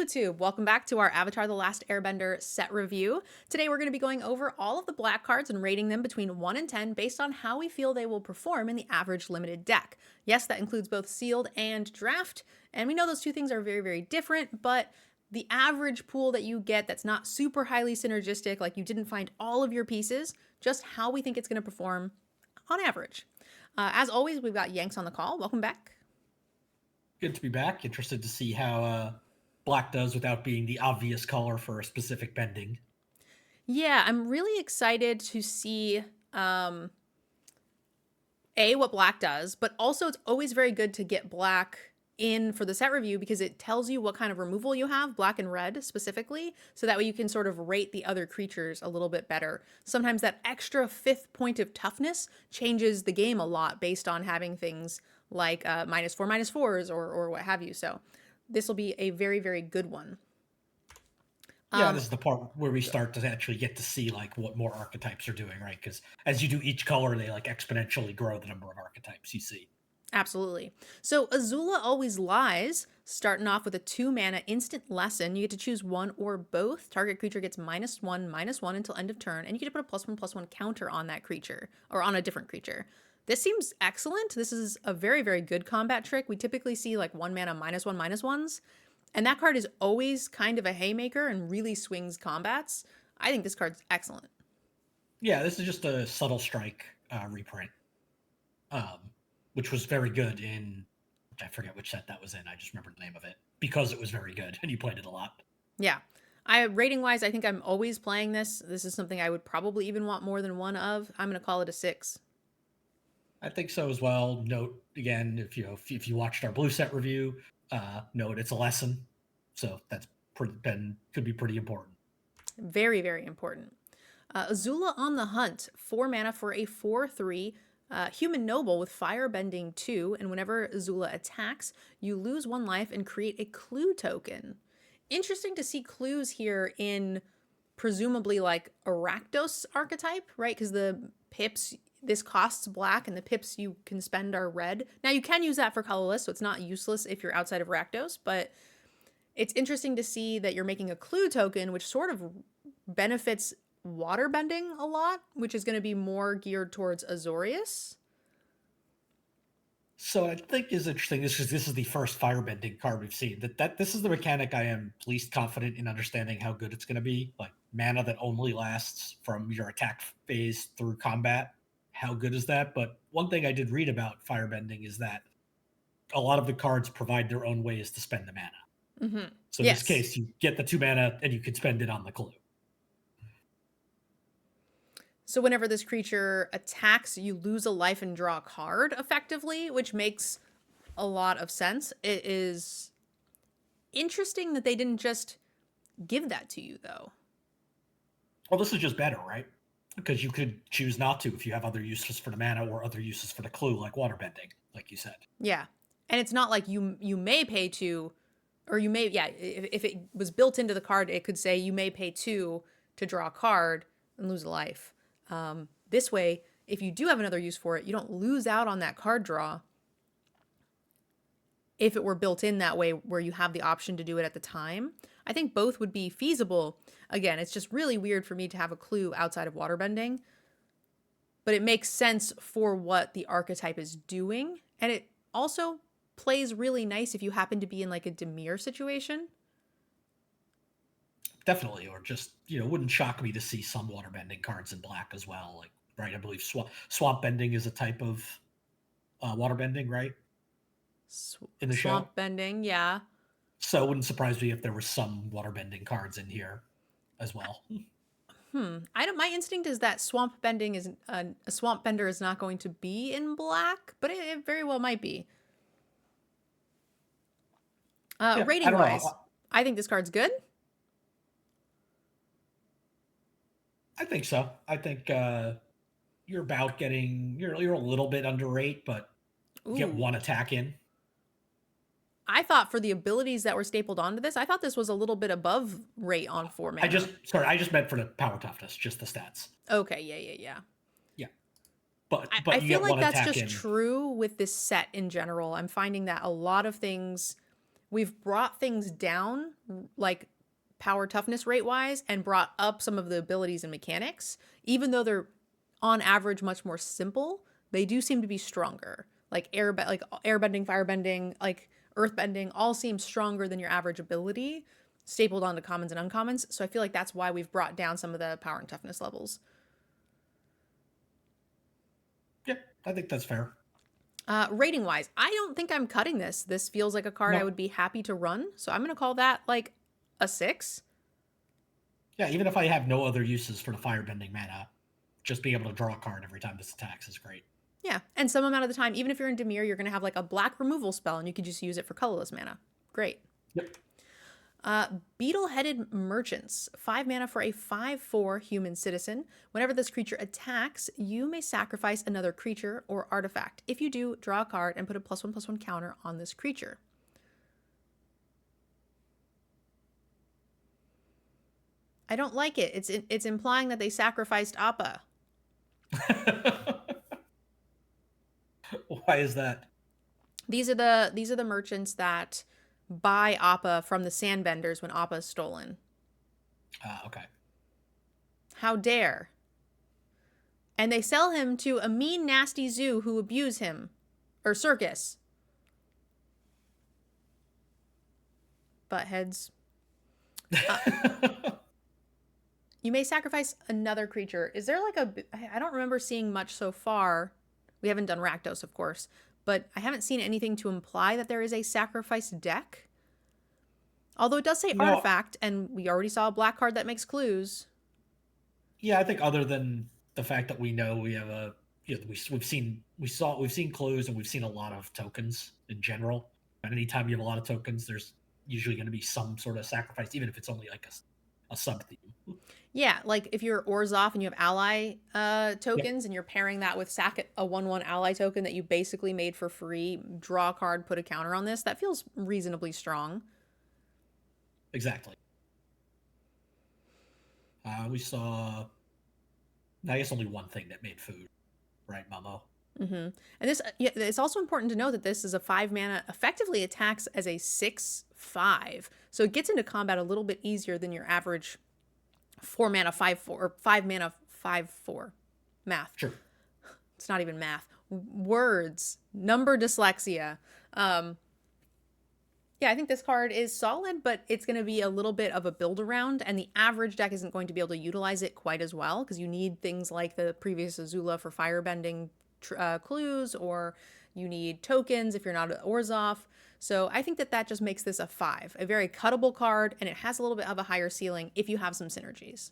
YouTube, welcome back to our Avatar The Last Airbender set review. Today we're going to be going over all of the black cards and rating them between 1 and 10 based on how we feel they will perform in the average limited deck. Yes, that includes both sealed and draft, and we know those two things are very, very different, but the average pool that you get that's not super highly synergistic, like you didn't find all of your pieces, just how we think it's going to perform on average. As always, we've got Yanks on the call. Welcome back. Good to be back. Interested to see how black does without being the obvious color for a specific bending. Yeah, I'm really excited to see what black does, but also it's always very good to get black in for the set review because it tells you what kind of removal you have, black and red specifically, so that way you can sort of rate the other creatures a little bit better. Sometimes that extra 5th point of toughness changes the game a lot based on having things like -4/-4s or what have you. So this will be a very, very good one. Yeah, this is the part where we start to actually get to see like what more archetypes are doing, right? Because as you do each color, they like exponentially grow the number of archetypes you see. Absolutely. So Azula Always Lies, starting off with a 2-mana instant lesson. You get to choose one or both. Target creature gets -1/-1 until end of turn, and you get to put a +1/+1 counter on that creature, or on a different creature. This seems excellent. This is a very, very good combat trick. We typically see like 1-mana -1/-1s, and that card is always kind of a haymaker and really swings combats. I think this card's excellent. Yeah, this is just a subtle strike reprint, which was very good in. I forget which set that was in. I just remember the name of it because it was very good and you played it a lot. Yeah. Rating wise, I think I'm always playing this. This is something I would probably even want more than one of. I'm going to call it a 6. I think so as well. Note again, if you watched our blue set review, note it's a lesson, so that's could be pretty important. Very, very important. Azula on the Hunt, 4 mana for a 4/3 human noble with firebending 2, and whenever Azula attacks, you lose 1 life and create a clue token. Interesting to see clues here in presumably like a Rakdos archetype, right? Because the pips, this costs black and the pips you can spend are red. Now you can use that for colorless, so it's not useless if you're outside of Rakdos, but it's interesting to see that you're making a clue token, which sort of benefits waterbending a lot, which is going to be more geared towards Azorius. So I think is interesting. This is the first firebending card we've seen. That this is the mechanic I am least confident in understanding how good it's going to be. Like mana that only lasts from your attack phase through combat. How good is that? But one thing I did read about firebending is that a lot of the cards provide their own ways to spend the mana. Mm-hmm. So in this case, you get the 2 mana and you can spend it on the clue. So whenever this creature attacks, you lose a life and draw a card effectively, which makes a lot of sense. It is interesting that they didn't just give that to you, though. Well, this is just better, right? Because you could choose not to if you have other uses for the mana or other uses for the clue, like waterbending, like you said. Yeah. And it's not like you may pay 2, or you may, yeah, if it was built into the card, it could say you may pay 2 to draw a card and lose a life. This way, if you do have another use for it, you don't lose out on that card draw if it were built in that way where you have the option to do it at the time. I think both would be feasible. Again, it's just really weird for me to have a clue outside of waterbending, but it makes sense for what the archetype is doing. And it also plays really nice if you happen to be in like a Dimir situation. Definitely, or just wouldn't shock me to see some waterbending cards in black as well. Like, right, I believe swamp bending is a type of waterbending, right? In the Swamp show, bending, yeah. so it wouldn't surprise me if there were some waterbending cards in here as well. My instinct is that swamp bending is a swamp bender is not going to be in black, but it very well might be. Yeah, rating wise, I think this card's good. I think so. I think you're about getting you're a little bit underrate, but get 1 attack in. I thought for the abilities that were stapled onto this, I thought this was a little bit above rate on 4 mana. I just meant for the power toughness, just the stats. Okay, yeah. Yeah. But I feel like that's just true with this set in general. I'm finding that a lot of things we've brought things down, like power toughness rate wise, and brought up some of the abilities and mechanics. Even though they're on average much more simple, they do seem to be stronger. Like airbending, firebending, like earthbending, all seem stronger than your average ability, stapled onto commons and uncommons. So I feel like that's why we've brought down some of the power and toughness levels. Yeah, I think that's fair. Rating wise, I don't think I'm cutting this. This feels like a card I No, would be happy to run. So I'm going to call that like a 6. yeah, even if I have no other uses for the firebending mana, just being able to draw a card every time this attacks is great. Yeah. And some amount of the time, even if you're in Dimir, you're going to have like a black removal spell and you could just use it for colorless mana. Great. Yep. Beetle-headed merchants, 5 mana for a 5/4 human citizen. Whenever this creature attacks, you may sacrifice another creature or artifact. If you do, draw a card and put a +1/+1 counter on this creature. I don't like it. It's implying that they sacrificed Appa. Why is that? These are the merchants that buy Appa from the sandbenders when Appa is stolen. Okay. How dare? And they sell him to a mean, nasty zoo who abuse him. Or circus. Buttheads. You may sacrifice another creature. Is there like I don't remember seeing much so far. We haven't done Rakdos, of course. But I haven't seen anything to imply that there is a sacrifice deck. Although it does say artifact, and we already saw a black card that makes clues. Yeah, I think other than the fact that we know we have we've seen clues and we've seen a lot of tokens in general. And anytime you have a lot of tokens, there's usually going to be some sort of sacrifice, even if it's only like a sub theme. Yeah, like if you're Orzhov and you have ally tokens, and you're pairing that with sack a 1/1 ally token that you basically made for free, draw a card, put a counter on this, that feels reasonably strong. Exactly. We saw, I guess, only one thing that made food, right, Momo? And this, yeah, it's also important to know that this is a 5 mana, effectively attacks as a 6/5, so it gets into combat a little bit easier than your average 4 mana 5/4 or 5 mana 5/4 math. Sure. It's not even math. Words, number dyslexia. Yeah, I think this card is solid, but it's going to be a little bit of a build around, and the average deck isn't going to be able to utilize it quite as well because you need things like the previous Azula for firebending clues, or you need tokens if you're not at Orzhov. So I think that just makes this a 5, a very cuttable card, and it has a little bit of a higher ceiling if you have some synergies.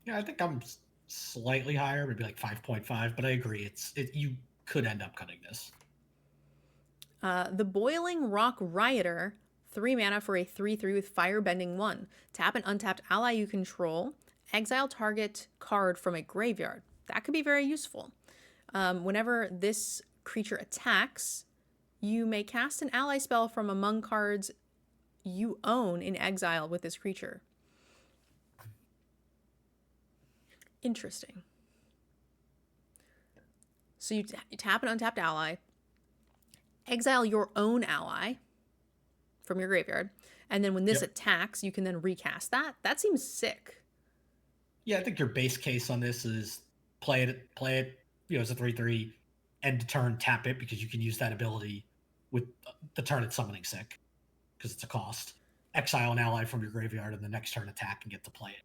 Yeah, I think I'm slightly higher, maybe like 5.5, but I agree. You could end up cutting this. The Boiling Rock Rioter, 3 mana for a 3/3 with Firebending 1. Tap an untapped ally you control. Exile target card from a graveyard. That could be very useful. Whenever this creature attacks, you may cast an ally spell from among cards you own in exile with this creature. Interesting. So you tap an untapped ally, exile your own ally from your graveyard, and then when this attacks, you can then recast that. That seems sick. Yeah, I think your base case on this is play it, as a 3/3, end turn, tap it, because you can use that ability with the turn it's summoning sick, because it's a cost. Exile an ally from your graveyard, and the next turn attack and get to play it.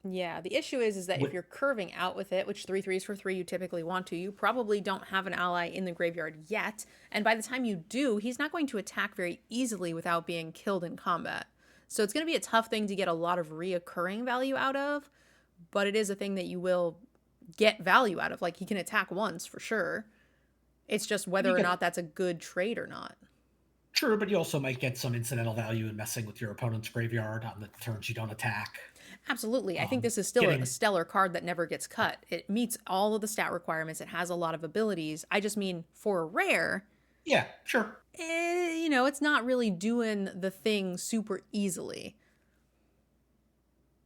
Yeah, the issue is that if you're curving out with it, which 3/3s for 3 you typically want to, you probably don't have an ally in the graveyard yet. And by the time you do, he's not going to attack very easily without being killed in combat. So it's going to be a tough thing to get a lot of reoccurring value out of, but it is a thing that you will get value out of. Like, he can attack once for sure. It's just whether or not that's a good trade or not. True, but you also might get some incidental value in messing with your opponent's graveyard on the turns you don't attack. Absolutely. I think this is still a stellar card that never gets cut. It meets all of the stat requirements. It has a lot of abilities. I just mean, for a rare... Yeah, sure. It's not really doing the thing super easily.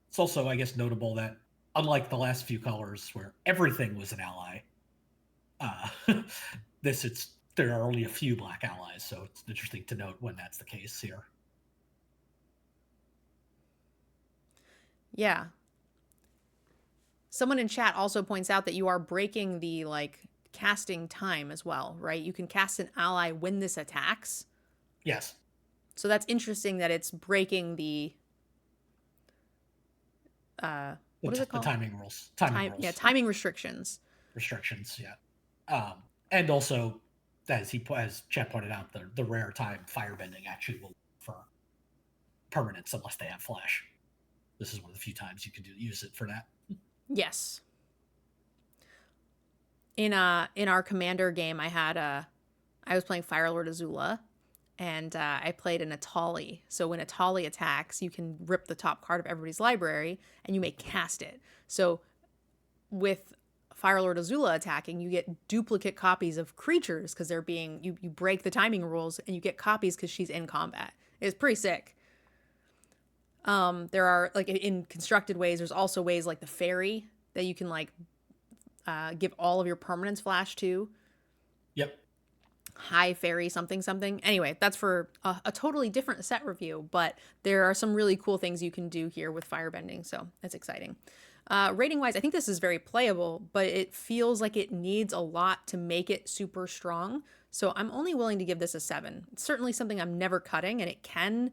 It's also, I guess, notable that, unlike the last few colors where everything was an ally, it's there are only a few black allies, so it's interesting to note when that's the case here. Yeah. Someone in chat also points out that you are breaking the like casting time as well, right? You can cast an ally when this attacks. Yes. So that's interesting that it's breaking the what is it The called? timing rules. Timing Yeah, rules. timing restrictions. Restrictions, yeah. And also, as Chet pointed out, the rare time firebending actually will for permanence unless they have flash. This is one of the few times you can use it for that. Yes. In our commander game, I was playing Firelord Azula, and I played an Atali. So when Atali attacks, you can rip the top card of everybody's library, and you may cast it. So with Firelord Azula attacking, you get duplicate copies of creatures because they're being you break the timing rules, and you get copies because she's in combat. It's pretty sick. There are like in constructed ways. There's also ways like the fairy that you can like give all of your permanence flash to. Yep. High fairy something something. Anyway, that's for a totally different set review, but there are some really cool things you can do here with firebending, so that's exciting. Rating wise, I think this is very playable, but it feels like it needs a lot to make it super strong. So I'm only willing to give this a 7. It's certainly something I'm never cutting, and it can,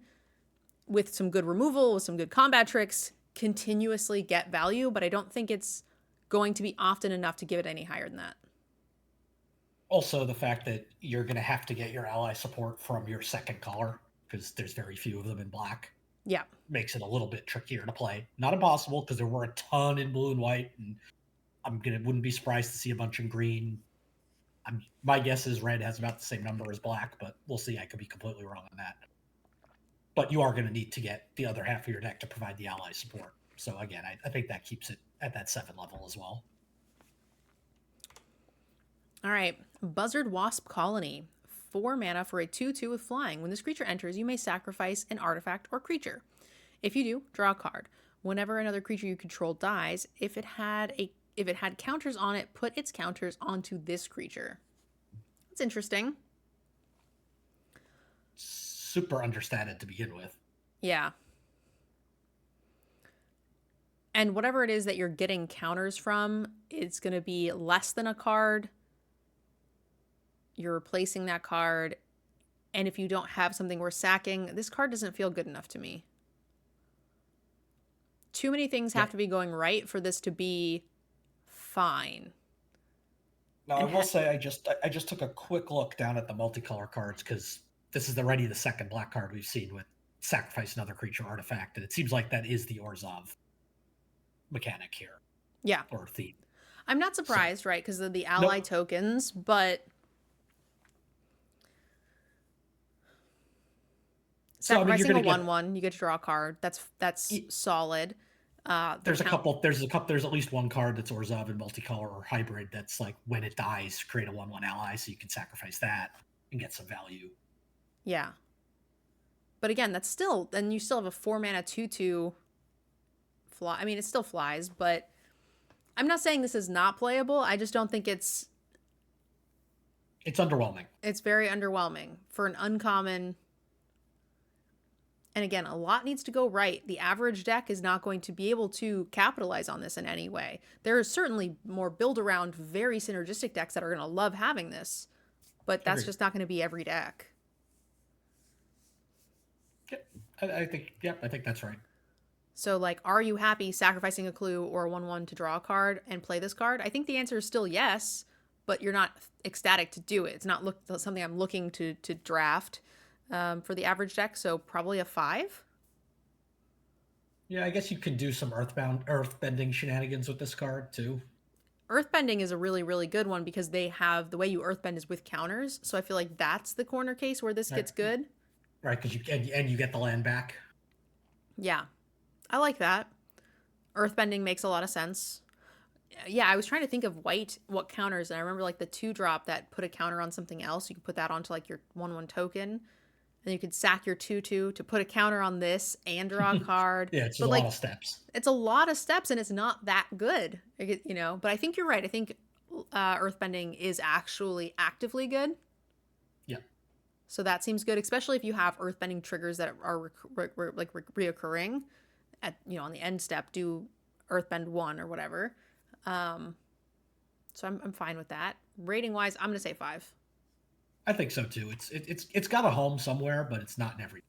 with some good removal, with some good combat tricks, continuously get value, but I don't think it's going to be often enough to give it any higher than that. Also, the fact that you're going to have to get your ally support from your second color, because there's very few of them in black, Yeah. makes it a little bit trickier to play. Not impossible, because there were a ton in blue and white, and wouldn't be surprised to see a bunch in green. My guess is red has about the same number as black, but we'll see. I could be completely wrong on that. But you are going to need to get the other half of your deck to provide the ally support. So again, I think that keeps it at that 7 level as well. All right, Buzzard Wasp Colony. 4 mana for a 2/2 with flying. When this creature enters, you may sacrifice an artifact or creature. If you do, draw a card. Whenever another creature you control dies, if it had counters on it, put its counters onto this creature. That's interesting. Super understated to begin with. Yeah. And whatever it is that you're getting counters from, it's going to be less than a card. You're replacing that card. And if you don't have something worth sacking, this card doesn't feel good enough to me. Too many things have to be going right for this to be fine. Now, I will say I just took a quick look down at the multicolor cards because this is already the second black card we've seen with sacrifice another creature artifact, and it seems like that is the Orzhov mechanic here. Yeah. Or theme. I'm not surprised, right? Because of the ally tokens, but sacrificing a 1/1, you get to draw a card. That's solid. There's at least one card that's Orzhov in multicolor or hybrid that's like when it dies, create a 1/1 ally, so you can sacrifice that and get some value. Yeah. But again, that's still, then you still have a 4 mana 2/2 fly. I mean, it still flies, but I'm not saying this is not playable. I just don't think it's underwhelming. It's very underwhelming for an uncommon. And again, a lot needs to go right. The average deck is not going to be able to capitalize on this in any way. There are certainly more build around very synergistic decks that are going to love having this, but that's just not going to be every deck. I think that's right. So, like, are you happy sacrificing a clue or a 1/1 to draw a card and play this card? I think the answer is still yes, but you're not ecstatic to do it. It's not something I'm looking to draft for the average deck, so probably a 5. Yeah, I guess you could do some earthbending shenanigans with this card, too. Earthbending is a really, really good one because they have, the way you earthbend is with counters, so I feel like that's the corner case where this gets good. Right, because you get the land back. Yeah, I like that. Earthbending makes a lot of sense. Yeah, I was trying to think of what counters, and I remember like the 2-drop that put a counter on something else. You could put that onto like your 1/1 token, and you could sack your 2/2 to put a counter on this and draw a card. Yeah, it's a lot of steps. It's a lot of steps, and it's not that good, you know. But I think you're right. I think Earthbending is actually actively good. So that seems good, especially if you have earthbending triggers that are reoccurring at, on the end step, do earthbend 1 or whatever. So I'm fine with that. Rating wise, I'm going to say 5. I think so too. It's got a home somewhere, but it's not in every.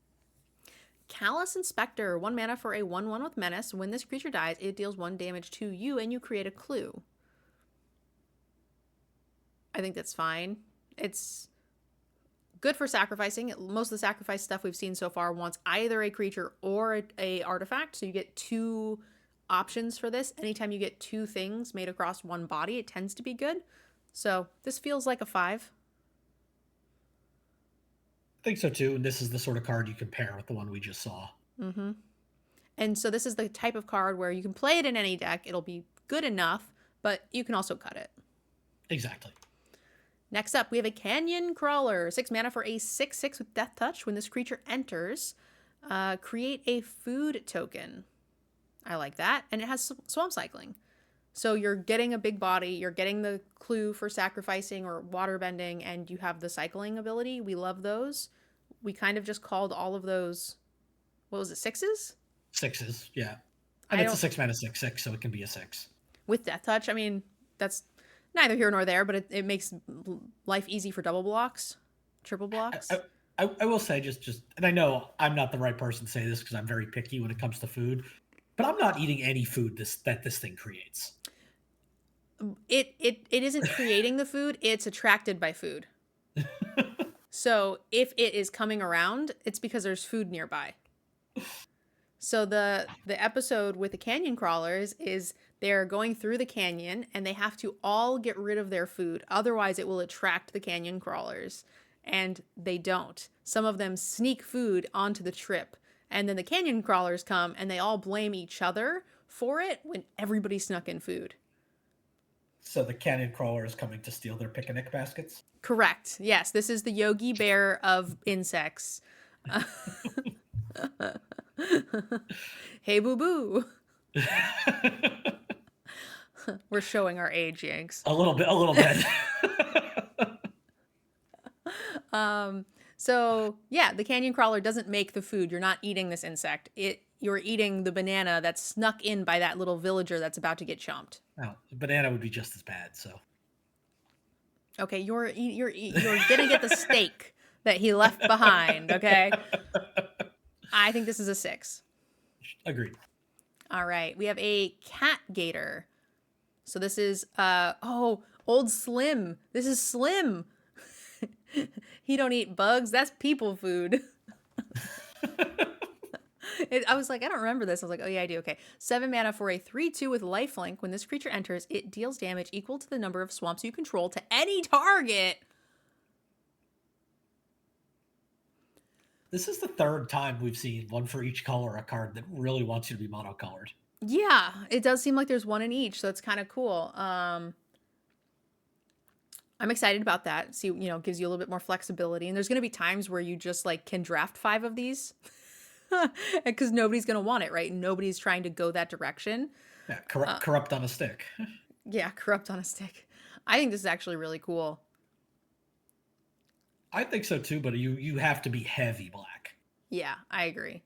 Callous Inspector, 1 mana for a 1/1 with Menace. When this creature dies, it deals 1 damage to you and you create a clue. I think that's fine. It's good for sacrificing. Most of the sacrifice stuff we've seen so far wants either a creature or a artifact, so you get 2 options for this. Anytime you get 2 things made across 1 body, it tends to be good. So this feels like a 5. I think so too. And this is the sort of card you compare with the one we just saw. Mm-hmm. And so this is the type of card where you can play it in any deck. It'll be good enough, but you can also cut it. Exactly. Next up, we have a Canyon Crawler. 6 mana for a 6/6 with Death Touch. When this creature enters, create a food token. I like that. And it has Swamp Cycling. So you're getting a big body, you're getting the clue for sacrificing or water bending, and you have the cycling ability. We love those. We kind of just called all of those, what was it, 6s? 6s, yeah. And it's a 6 mana 6/6, so it can be a 6. With Death Touch, I mean, that's neither here nor there, but it makes life easy for double blocks, triple blocks. I will say just, and I know I'm not the right person to say this because I'm very picky when it comes to food, but I'm not eating any food that this thing creates. It isn't creating the food, it's attracted by food. So if it is coming around, it's because there's food nearby. So the episode with the canyon crawlers is they're going through the canyon and they have to all get rid of their food. Otherwise, it will attract the canyon crawlers. And they don't. Some of them sneak food onto the trip. And then the canyon crawlers come and they all blame each other for it when everybody snuck in food. So the canyon crawler is coming to steal their picnic baskets? Correct. Yes, this is the Yogi Bear of insects. Hey, boo boo. We're showing our age, Yanks. A little bit. So yeah, the canyon crawler doesn't make the food. You're not eating this insect. You're eating the banana that's snuck in by that little villager that's about to get chomped. No, the banana would be just as bad. So. Okay, you're gonna get the steak that he left behind. Okay. I think this is a 6. Agreed. All right, we have a cat gator. So this is old Slim. This is Slim. He don't eat bugs. That's people food. I was like, I don't remember this. I was like, oh yeah, I do. Okay. 7 mana for a 3/2 with lifelink. When this creature enters, it deals damage equal to the number of swamps you control to any target. This is the 3rd time we've seen one for each color, a card that really wants you to be monocolored. Yeah, it does seem like there's one in each, so it's kind of cool. I'm excited about that. See, gives you a little bit more flexibility. And there's going to be times where you just like can draft 5 of these because nobody's going to want it, right? Nobody's trying to go that direction. Yeah, corrupt on a stick. Yeah, corrupt on a stick. I think this is actually really cool. I think so too, but you have to be heavy black. Yeah, I agree.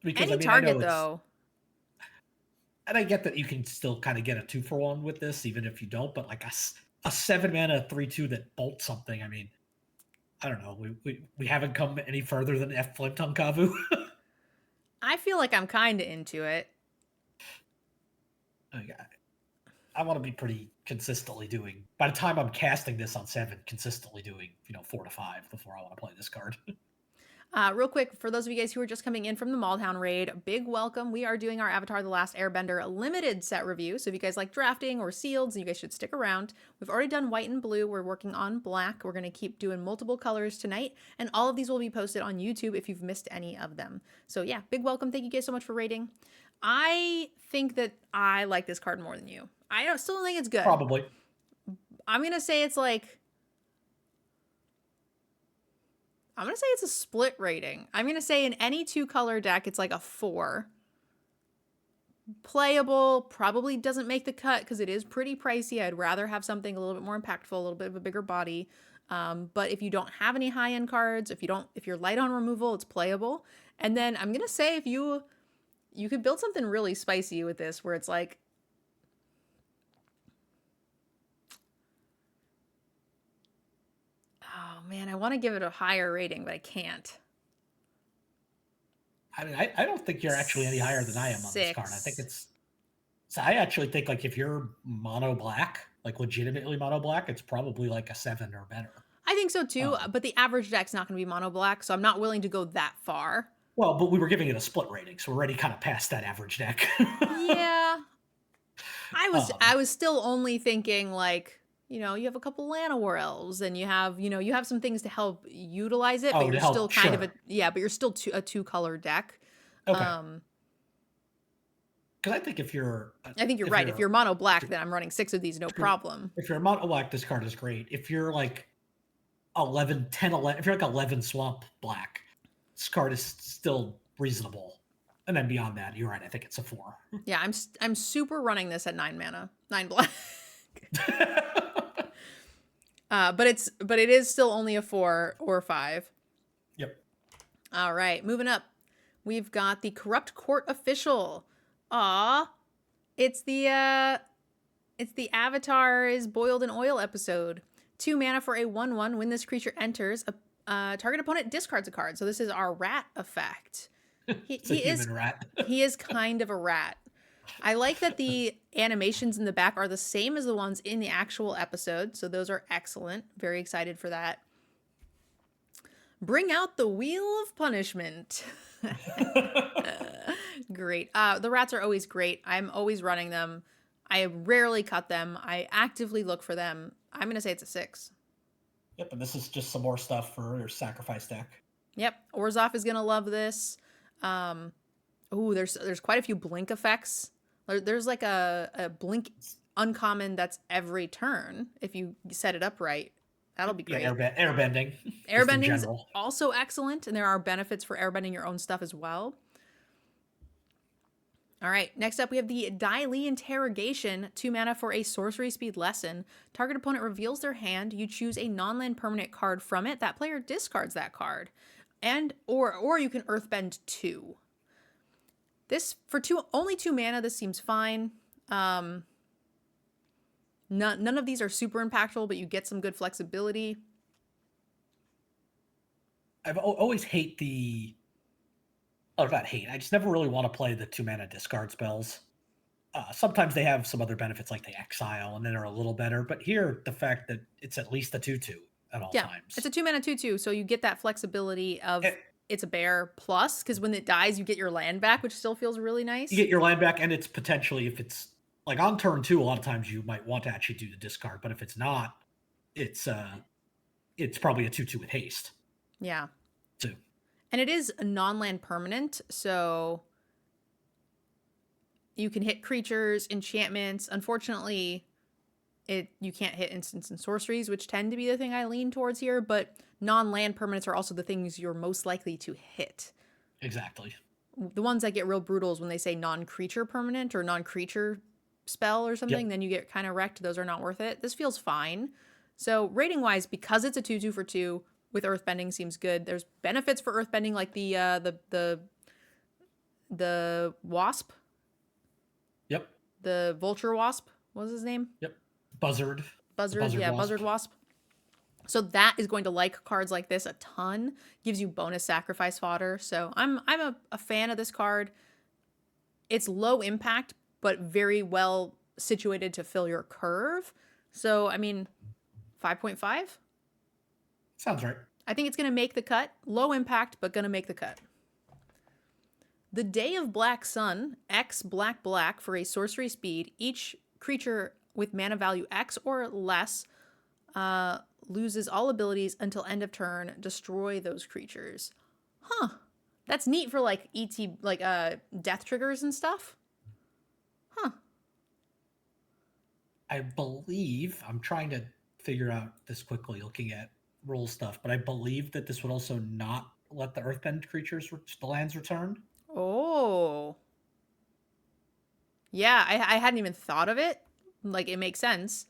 Because any target though. And I get that you can still kind of get a 2-for-1 with this, even if you don't. But like a 7 mana 3/2 that bolts something. I mean, I don't know. We haven't come any further than F Flint on Kavu. I feel like I'm kind of into it. I want to be pretty consistently doing. By the time I'm casting this on 7, consistently doing 4 to 5 before I want to play this card. Real quick, for those of you guys who are just coming in from the Maulhound raid, big welcome. We are doing our Avatar: The Last Airbender limited set review. So if you guys like drafting or sealeds, you guys should stick around. We've already done white and blue. We're working on black. We're going to keep doing multiple colors tonight. And all of these will be posted on YouTube if you've missed any of them. So yeah, big welcome. Thank you guys so much for rating. I think that I like this card more than you. I still don't think it's good. Probably. I'm going to say it's like... I'm going to say it's a split rating. I'm going to say in any 2-color deck, it's like a 4. Playable, probably doesn't make the cut because it is pretty pricey. I'd rather have something a little bit more impactful, a little bit of a bigger body. But if you don't have any high-end cards, if you're light on removal, it's playable. And then I'm gonna say if you could build something really spicy with this, where it's like, oh man, I want to give it a higher rating, but I can't. I mean, I don't think you're actually any higher than I am on this card. I think 6. it's. So I actually think like if you're mono black, like legitimately mono black, it's probably like a 7 or better. I think so too, but the average deck's not going to be mono black, so I'm not willing to go that far. Well, but we were giving it a split rating, so we're already kind of past that average deck. Yeah. I was still only thinking like, you have a couple Llanowar elves and you have some things to help utilize it, but you're still kind of but you're still a 2-color deck. Okay. Because I think if you're... I think you're right. If you're mono black, then I'm running 6 of these, no problem. If you're mono black, this card is great. If you're like 11, if you're like 11 swamp black, this card is still reasonable. And then beyond that, you're right. I think it's a 4. Yeah, I'm super running this at 9 mana, 9 black. But it is still only a 4 or 5. Yep. All right, moving up. We've got the Corrupt Court Official. Aw, it's the Avatar is boiled in oil episode. 2 mana for a 1/1. When this creature enters, a target opponent discards a card. So this is our rat effect. He is rat. He is kind of a rat. I like that the animations in the back are the same as the ones in the actual episode, so those are excellent. Very excited for that. Bring out the Wheel of Punishment. Great. The rats are always great. I'm always running them. I rarely cut them. I actively look for them. I'm going to say it's a 6. Yep, and this is just some more stuff for your sacrifice deck. Yep, Orzhov is going to love this. There's quite a few blink effects. There's like a blink uncommon that's every turn if you set it up right. That'll be great. Yeah, airbending. Airbending is also excellent, and there are benefits for airbending your own stuff as well. All right, next up we have the Daily Interrogation. 2 mana for a sorcery speed lesson. Target opponent reveals their hand. You choose a non-land permanent card from it. That player discards that card. And or you can earthbend 2. This for only 2 mana, this seems fine. None of these are super impactful, but you get some good flexibility. I've always hate the... Oh, not hate. I just never really want to play the 2 mana discard spells. Sometimes they have some other benefits like the exile, and then they're a little better. But here, the fact that it's at least a 2/2 at all times. It's a 2 mana 2/2, so you get that flexibility of it's a bear plus, because when it dies, you get your land back, which still feels really nice. You get your land back, and it's potentially, if it's like on turn 2, a lot of times you might want to actually do the discard. But if it's not, it's probably a 2/2 with haste. Yeah. Too. And it is a non-land permanent, so you can hit creatures, enchantments. Unfortunately, you can't hit instants and sorceries, which tend to be the thing I lean towards here, but non-land permanents are also the things you're most likely to hit. Exactly. The ones that get real brutal is when they say non-creature permanent or non-creature spell or something, then you get kind of wrecked. Those are not worth it. This feels fine. So rating-wise, because it's a 2/2 for 2, with earthbending seems good. There's benefits for earthbending like the wasp. Yep. The vulture wasp. What was his name? Yep. Buzzard. Buzzard wasp. So that is going to like cards like this a ton. Gives you bonus sacrifice fodder. So I'm a fan of this card. It's low impact, but very well situated to fill your curve. So I mean, 5.5. Sounds right. I think it's going to make the cut. Low impact, but going to make the cut. The Day of Black Sun, X black for a sorcery speed. Each creature with mana value X or less loses all abilities until end of turn. Destroy those creatures. Huh. That's neat for like death triggers and stuff. Huh. I believe, I'm trying to figure out this quickly looking at rule stuff, but I believe that this would also not let the earthbend creatures, the lands, return. Oh. Yeah, I hadn't even thought of it. Like, it makes sense.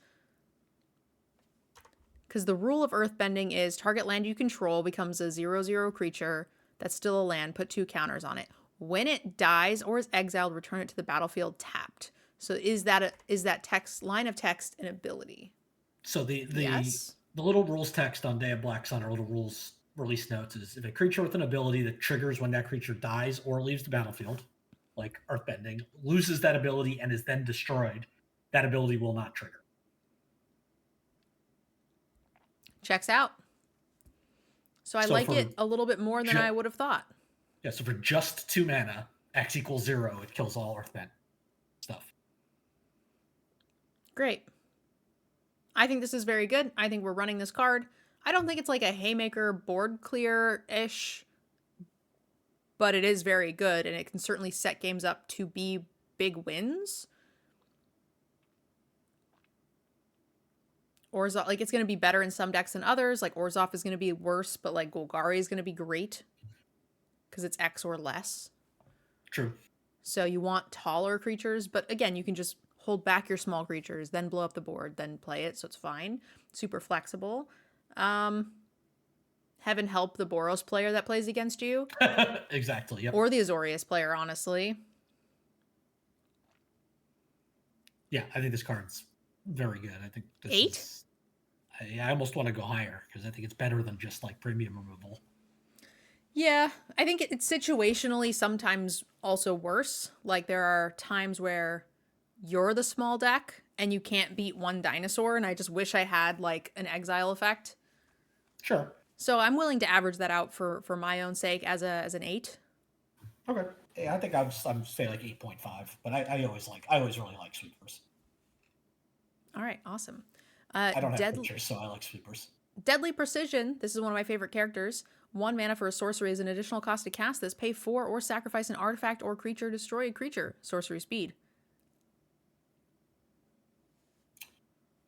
Because the rule of earthbending is target land you control becomes a 0/0 creature that's still a land. Put 2 counters on it. When it dies or is exiled, return it to the battlefield tapped. So is that text line of text an ability? So Yes. the little rules text on Day of Black Sun, or little rules release notes, is if a creature with an ability that triggers when that creature dies or leaves the battlefield, like earthbending, loses that ability and is then destroyed, that ability will not trigger. Checks out. So I So like for it a little bit more than I would have thought. Yeah, so for just 2 mana, X equals 0, it kills all earthbend stuff. Great. I think this is very good. I think we're running this card. I don't think it's like a haymaker board clear-ish, but it is very good, and it can certainly set games up to be big wins. Orzhov, like, it's going to be better in some decks than others. Like, Orzhov is going to be worse, but like Golgari is going to be great because it's X or less. True. So you want taller creatures, but again, you can just hold back your small creatures, then blow up the board, then play it, so it's fine. Super flexible. Heaven help the Boros player that plays against you. Exactly, yep. Or the Azorius player, honestly. Yeah, I think this card's very good. I think this 8? is... I almost want to go higher, because I think it's better than just, like, premium removal. Yeah, I think it's situationally sometimes also worse. Like, there are times where you're the small deck and you can't beat one dinosaur, and I just wish I had like an exile effect. Sure. So I'm willing to average that out for my own sake as an 8. Okay. Yeah, I think I'm say like 8.5, but I always really like sweepers. All right, awesome. I don't have pictures, so I like sweepers. Deadly Precision. This is one of my favorite characters. 1 mana for a sorcery is an additional cost to cast this. Pay 4 or sacrifice an artifact or creature, destroy a creature. Sorcery speed.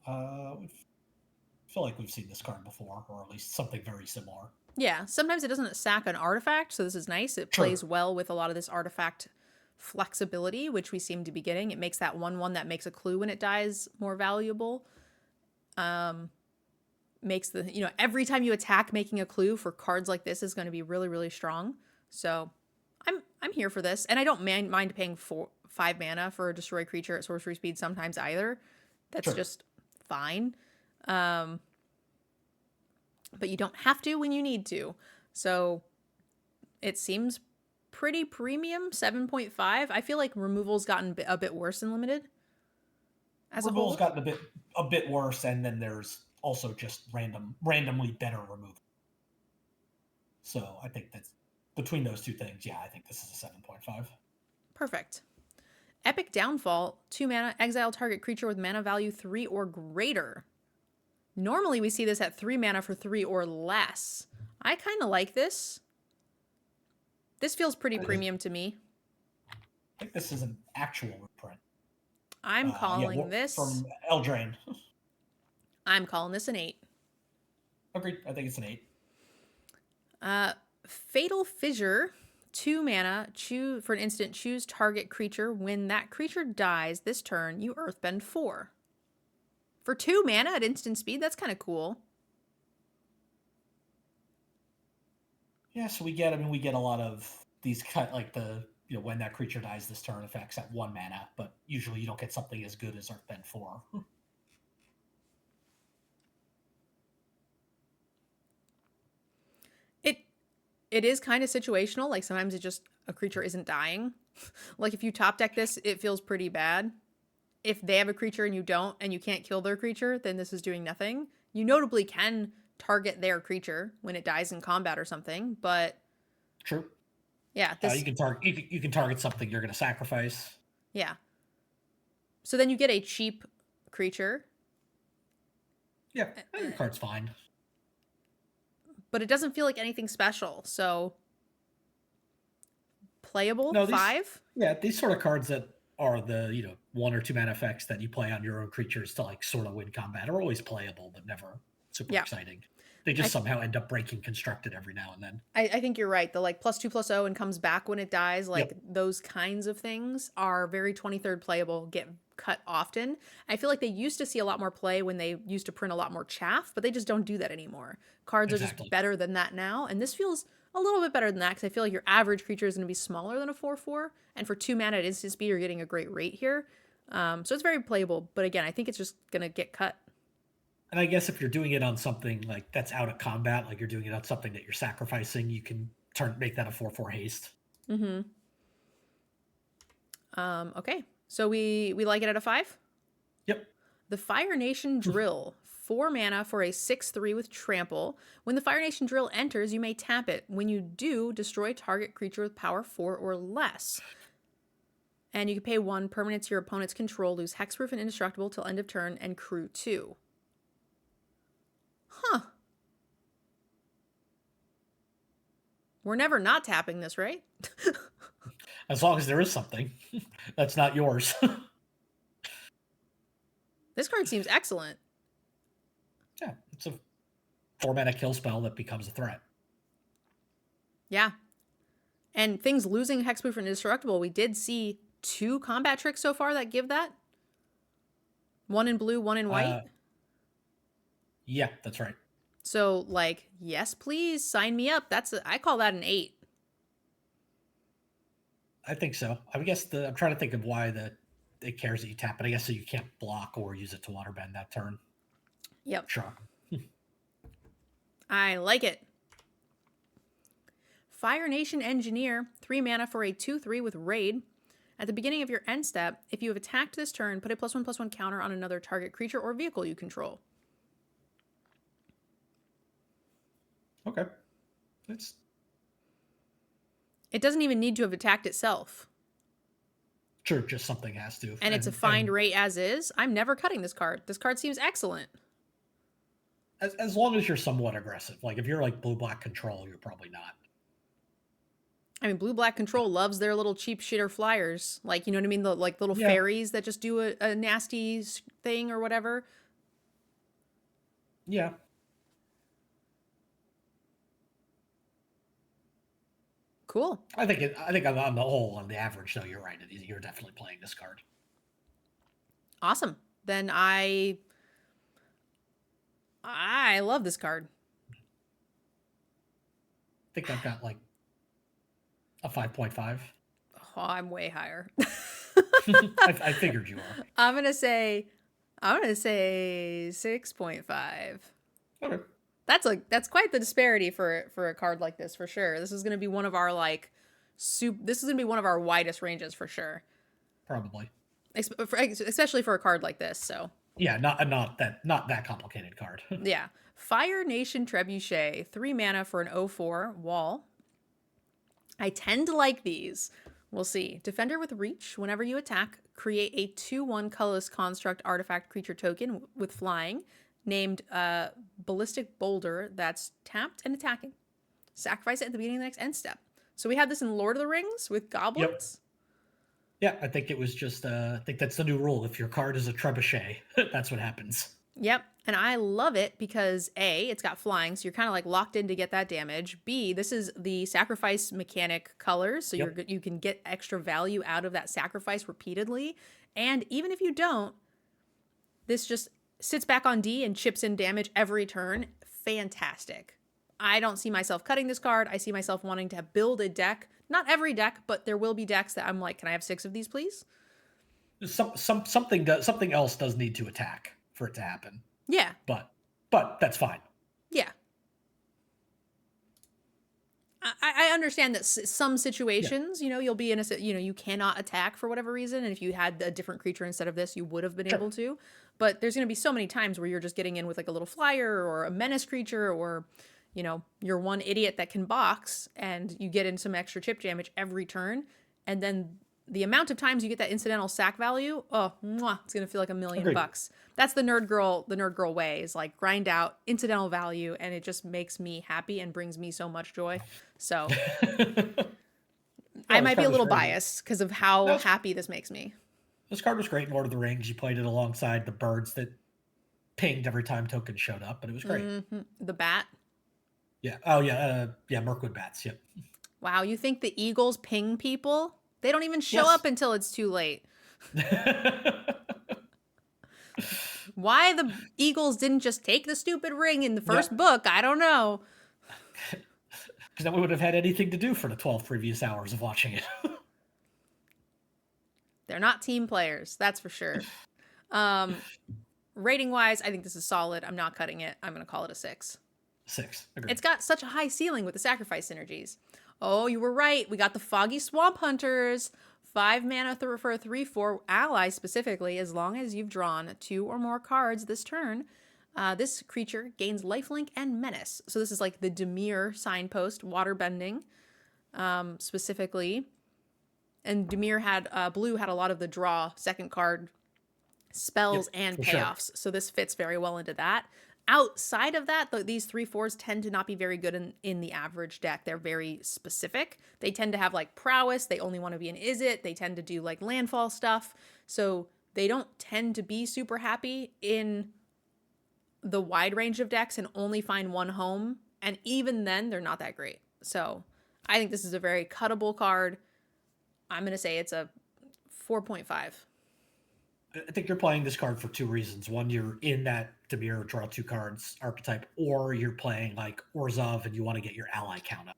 I feel like we've seen this card before, or at least something very similar. Yeah, sometimes it doesn't sack an artifact, so this is nice. It plays well with a lot of this artifact flexibility, which we seem to be getting. It makes that 1/1 that makes a clue when it dies more valuable. Makes the, every time you attack, making a clue for cards like this is going to be really, really strong. So I'm here for this. And I don't mind paying 5 mana for a destroy creature at sorcery speed sometimes either. That's just fine. But you don't have to when you need to. So it seems pretty premium, 7.5. I feel like removal's gotten a bit worse than limited. Removal's gotten a bit worse, and then there's also just randomly better removal. So I think that's between those two things. Yeah, I think this is a 7.5. Perfect. Epic Downfall, 2 mana, exile target creature with mana value 3 or greater. Normally we see this at 3 mana for 3 or less. I kind of like this. This feels pretty premium to me. I think this is an actual reprint. I'm calling this... From Eldraine. I'm calling this an 8. Agreed. I think it's an 8. Fatal Fissure, 2 mana, for an instant, choose target creature. When that creature dies this turn, you earthbend 4. For 2 mana at instant speed, that's kind of cool. Yeah, so we get a lot of these when that creature dies this turn effects at 1 mana, but usually you don't get something as good as earthbend 4. It is kind of situational. Like, sometimes a creature isn't dying. Like, if you top deck this, it feels pretty bad. If they have a creature and you don't, and you can't kill their creature, then this is doing nothing. You notably can target their creature when it dies in combat or something, but... True. Yeah. You can target something you're going to sacrifice. Yeah. So then you get a cheap creature. Yeah, the card's fine. But it doesn't feel like anything special, so... Playable? No, 5? Yeah, these sort of cards that are the 1 or 2 mana effects that you play on your own creatures to like sort of win combat are always playable, but never super exciting. They just somehow end up breaking constructed every now and then. I think you're right. The like +2/+0 and comes back when it dies, like those kinds of things are very 23rd playable, get cut often. I feel like they used to see a lot more play when they used to print a lot more chaff, but they just don't do that anymore. Cards are just Exactly. better than that now, and this feels a little bit better than that because I feel like your average creature is going to be smaller than a 4/4, and for 2 mana at instant speed, you're getting a great rate here. So it's very playable, but again, I think it's just going to get cut. And I guess if you're doing it on something like that's out of combat, like you're doing it on something that you're sacrificing, you can make that a 4/4 haste. Mm-hmm. Okay, so we like it at a 5? Yep. The Fire Nation Drill. 4 mana for a 6/3 with trample. When the Fire Nation Drill enters, you may tap it. When you do, destroy target creature with power 4 or less. And you can pay 1 permanent to your opponent's control, lose hexproof and indestructible till end of turn, and crew 2. Huh. We're never not tapping this, right? As long as there is something that's not yours. This card seems excellent. Yeah, it's a 4-mana kill spell that becomes a threat. Yeah. And things losing hexproof and indestructible, we did see 2 combat tricks so far that give that. 1 in blue, 1 in white. Yeah, that's right. So, like, yes, please sign me up. I call that an 8. I think so. I guess I'm trying to think of why it cares that you tap it. I guess so you can't block or use it to waterbend that turn. Yep. Sure. I like it. Fire Nation Engineer, 3 mana for a 2/3 with Raid. At the beginning of your end step, if you have attacked this turn, put a +1/+1 counter on another target creature or vehicle you control. Okay. It doesn't even need to have attacked itself. Sure, just something has to. And it's a find rate as is. I'm never cutting this card. This card seems excellent. As long as you're somewhat aggressive. Like, if you're like blue-black control, you're probably not. I mean, blue-black control loves their little cheap shitter flyers. Like, you know what I mean? The like little fairies that just do a nasty thing or whatever. Yeah. Cool. I think on the whole, on the average, though, you're right. You're definitely playing this card. Awesome. Then I love this card. I think I've got like a 5.5. Oh, I'm way higher. I figured you are. I'm gonna say 6.5. Okay. That's quite the disparity for a card like this for sure. This is gonna be one of our this is gonna be one of our widest ranges for sure. Probably. Especially for a card like this. So yeah, not that complicated card. yeah. Fire Nation Trebuchet, 3 mana for an 0/4 wall. I tend to like these. We'll see. Defender with Reach. Whenever you attack, create a 2/1 colorless construct artifact creature token with flying named Ballistic Boulder that's tapped and attacking. Sacrifice it at the beginning of the next end step. So we had this in Lord of the Rings with goblins. Yep. Yeah, I think it was just I think that's the new rule. If your card is a trebuchet, that's what happens. Yep. And I love it because A, it's got flying, so you're kind of like locked in to get that damage. B, this is the sacrifice mechanic colors, so you can get extra value out of that sacrifice repeatedly. And even if you don't, this just sits back on D and chips in damage every turn. Fantastic. I don't see myself cutting this card. I see myself wanting to build a deck. Not every deck, but there will be decks that I'm like, can I have 6 of these, please? Something else does need to attack for it to happen. Yeah. But that's fine. Yeah. I understand that some situations, you'll be in you cannot attack for whatever reason. And if you had a different creature instead of this, you would have been able to. But there's going to be so many times where you're just getting in with like a little flyer or a menace creature or, you're one idiot that can box and you get in some extra chip damage every turn. And then the amount of times you get that incidental sack value, it's going to feel like $1 million. That's the nerd girl way, is like grind out incidental value, and it just makes me happy and brings me so much joy. So I might be a little biased because of how happy this makes me. This card was great in Lord of the Rings. You played it alongside the birds that pinged every time tokens showed up, but it was great. Mm-hmm. The bat. Yeah. Oh yeah. Mirkwood bats. Yep. Wow. You think the eagles ping people? They don't even show up until it's too late. Why the Eagles didn't just take the stupid ring in the first Yep. book, I don't know. Because then we would have had anything to do for the 12 previous hours of watching it. They're not team players, that's for sure. Rating wise, I think this is solid. I'm not cutting it. I'm going to call it a 6. 6. Agreed. It's got such a high ceiling with the sacrifice synergies. Oh, you were right. We got the Foggy Swamp Hunters. 5 mana for a 3/4 ally specifically, as long as you've drawn 2 or more cards this turn. This creature gains lifelink and menace. So this is like the Dimir signpost, waterbending specifically. And Dimir had, blue had a lot of the draw second card spells and payoffs. Sure. So this fits very well into that. Outside of that, these 3/4s tend to not be very good in the average deck. They're very specific. They tend to have like prowess. They only want to be an is it. They tend to do like landfall stuff. So they don't tend to be super happy in the wide range of decks and only find one home. And even then, they're not that great. So I think this is a very cuttable card. I'm going to say it's a 4.5. I think you're playing this card for 2 reasons. One, you're in that Dimir draw 2 cards archetype, or you're playing like Orzhov and you want to get your ally count up.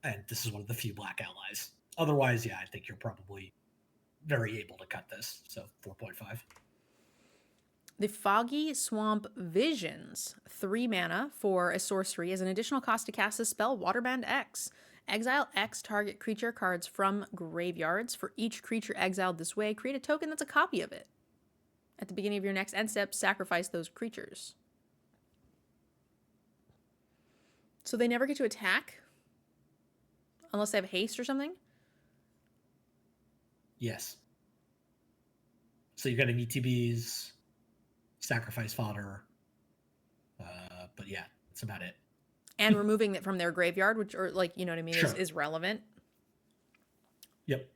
And this is one of the few black allies. Otherwise, yeah, I think you're probably very able to cut this. So 4.5. The Foggy Swamp Visions, 3 mana for a sorcery as an additional cost to cast the spell Waterband X. Exile X target creature cards from graveyards. For each creature exiled this way, create a token that's a copy of it. At the beginning of your next end step, sacrifice those creatures. So they never get to attack? Unless they have haste or something? Yes. So you're getting ETBs, sacrifice fodder. But yeah, that's about it. And removing it from their graveyard, which, or like, you know what I mean, Sure. is relevant. Yep.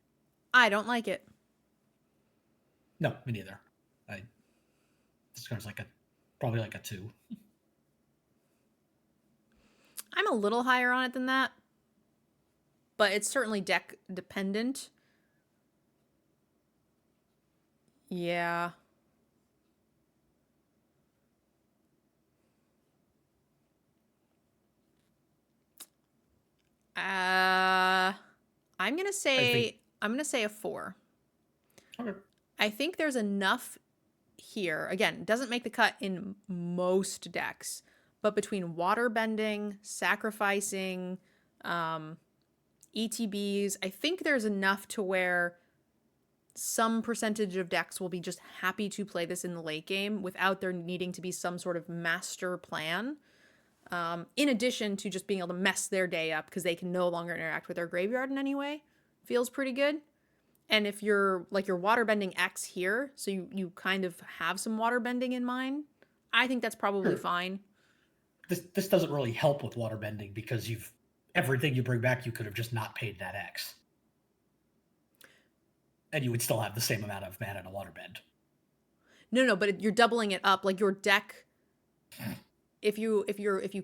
I don't like it. No, me neither. This card's probably like a 2. I'm a little higher on it than that, but it's certainly deck dependent. Yeah. I'm gonna say a 4. Okay. I think there's enough here. Again, it doesn't make the cut in most decks, but between water bending, sacrificing, ETBs, I think there's enough to where some percentage of decks will be just happy to play this in the late game without there needing to be some sort of master plan. In addition to just being able to mess their day up because they can no longer interact with their graveyard in any way. Feels pretty good. And if you're like your waterbending X here, so you kind of have some waterbending in mind, I think that's probably fine. This doesn't really help with waterbending because everything you bring back, you could have just not paid that X. And you would still have the same amount of mana to waterbend. No, but you're doubling it up. Like your deck, if you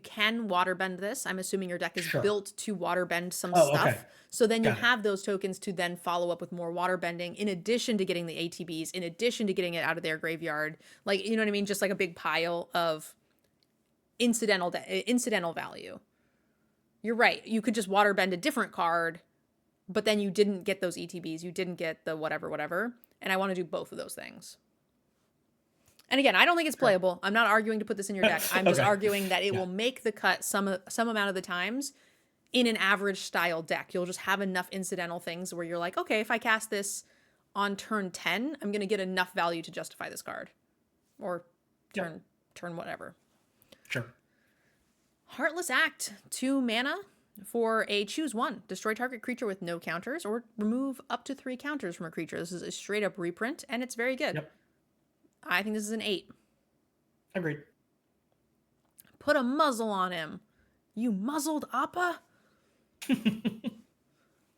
can waterbend this, I'm assuming your deck is built to waterbend some stuff. Okay. So then you have those tokens to then follow up with more waterbending in addition to getting the ATBs, in addition to getting it out of their graveyard. Like, you know what I mean? Just like a big pile of incidental value. You're right. You could just waterbend a different card, but then you didn't get those ETBs. You didn't get the whatever. And I want to do both of those things. And again, I don't think it's playable. I'm not arguing to put this in your deck. I'm just arguing that it will make the cut some amount of the times in an average style deck. You'll just have enough incidental things where you're like, okay, if I cast this on turn 10, I'm going to get enough value to justify this card. Or turn whatever. Sure. Heartless Act, 2 mana for a choose 1. Destroy target creature with no counters or remove up to 3 counters from a creature. This is a straight up reprint and it's very good. Yep. I think this is an 8. Agreed. Put a muzzle on him. You muzzled Appa? It's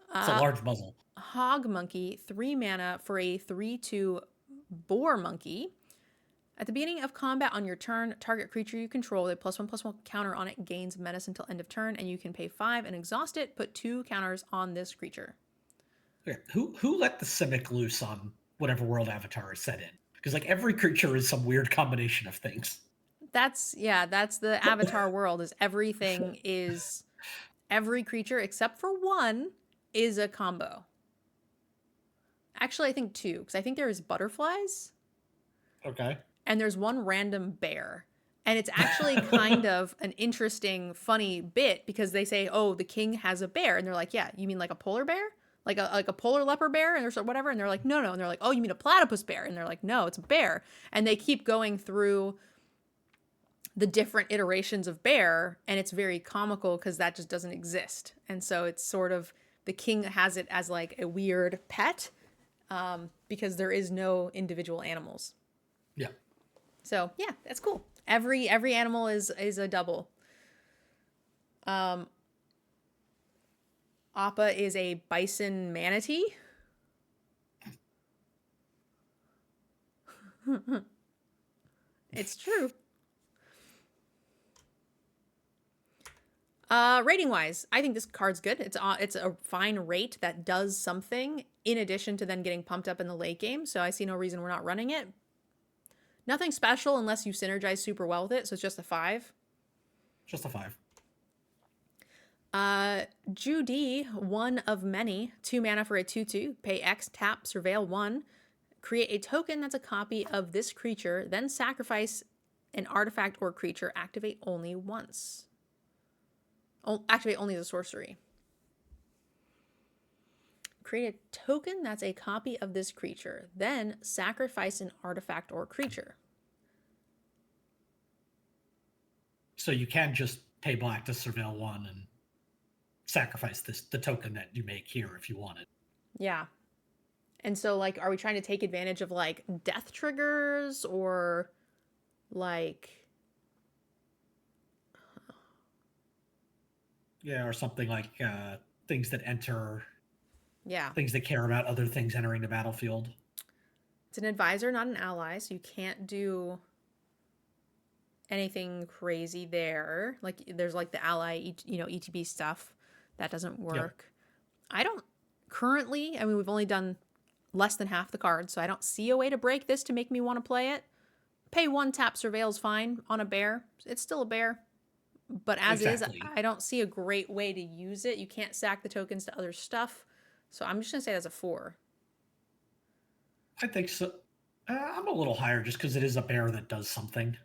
a large muzzle. Hog Monkey, 3 mana for a 3/2 Boar Monkey. At the beginning of combat on your turn, target creature you control with a +1/+1 counter on it gains menace until end of turn, and you can pay 5 and exhaust it. Put 2 counters on this creature. Okay. Who let the Simic loose on whatever world Avatar is set in? Because like every creature is some weird combination of things. That's the Avatar world. Every creature except for one is a combo. Actually, I think two, because I think there is butterflies Okay. and there's one random bear. And it's actually kind of an interesting, funny bit because they say, "Oh, the king has a bear," and they're like, "Yeah, you mean like a polar bear, like a polar leopard bear?" And there's whatever, and they're like, "No, no," and they're like, "Oh, you mean a platypus bear?" And they're like, "No, it's a bear." And they keep going through the different iterations of bear, and it's very comical because that just doesn't exist. And so it's sort of the king has it as like a weird pet because there is no individual animals. Yeah. So yeah, that's cool. Every animal is a double. Um, Appa is a bison manatee. It's true. Rating wise, I think this card's good. It's a fine rate that does something in addition to then getting pumped up in the late game. So I see no reason we're not running it. Nothing special unless you synergize super well with it. So it's just a 5. Just a 5. Judy, one of many, 2 mana for a 2/2. Pay X, tap, surveil 1. Create a token that's a copy of this creature, then sacrifice an artifact or creature. Activate only once. Activate only as a sorcery. Create a token that's a copy of this creature, then sacrifice an artifact or creature. So you can just pay black to surveil 1 and sacrifice the token that you make here if you want it. Yeah. And so, like, are we trying to take advantage of, like, death triggers or, like... Yeah, or something like things that enter... Yeah. Things that care about other things entering the battlefield. It's an advisor, not an ally, so you can't do anything crazy there. Like, there's, like, the ally, ETB stuff. That doesn't work. Yep. I don't currently... I mean, we've only done less than half the cards, so I don't see a way to break this to make me want to play it. Pay 1, tap, surveil's fine on a bear. It's still a bear. But as exactly. is, I don't see a great way to use it. You can't sack the tokens to other stuff. So I'm just going to say that's a 4. I think so. I'm a little higher just because it is a bear that does something.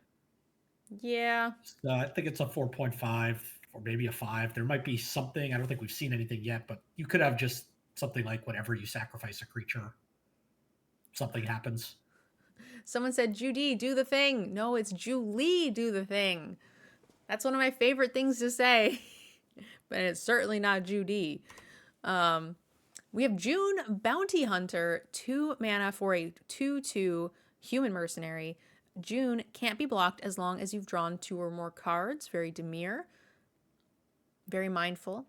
Yeah. So I think it's a 4.5 or maybe a 5. There might be something. I don't think we've seen anything yet, but you could have just something like whenever you sacrifice a creature, something happens. Someone said, Judy, do the thing. No, it's Julie, do the thing. That's one of my favorite things to say. But it's certainly not Judy. We have June Bounty Hunter, 2 mana for a 2/2 human mercenary. June can't be blocked as long as you've drawn 2 or more cards. Very demure. Very mindful.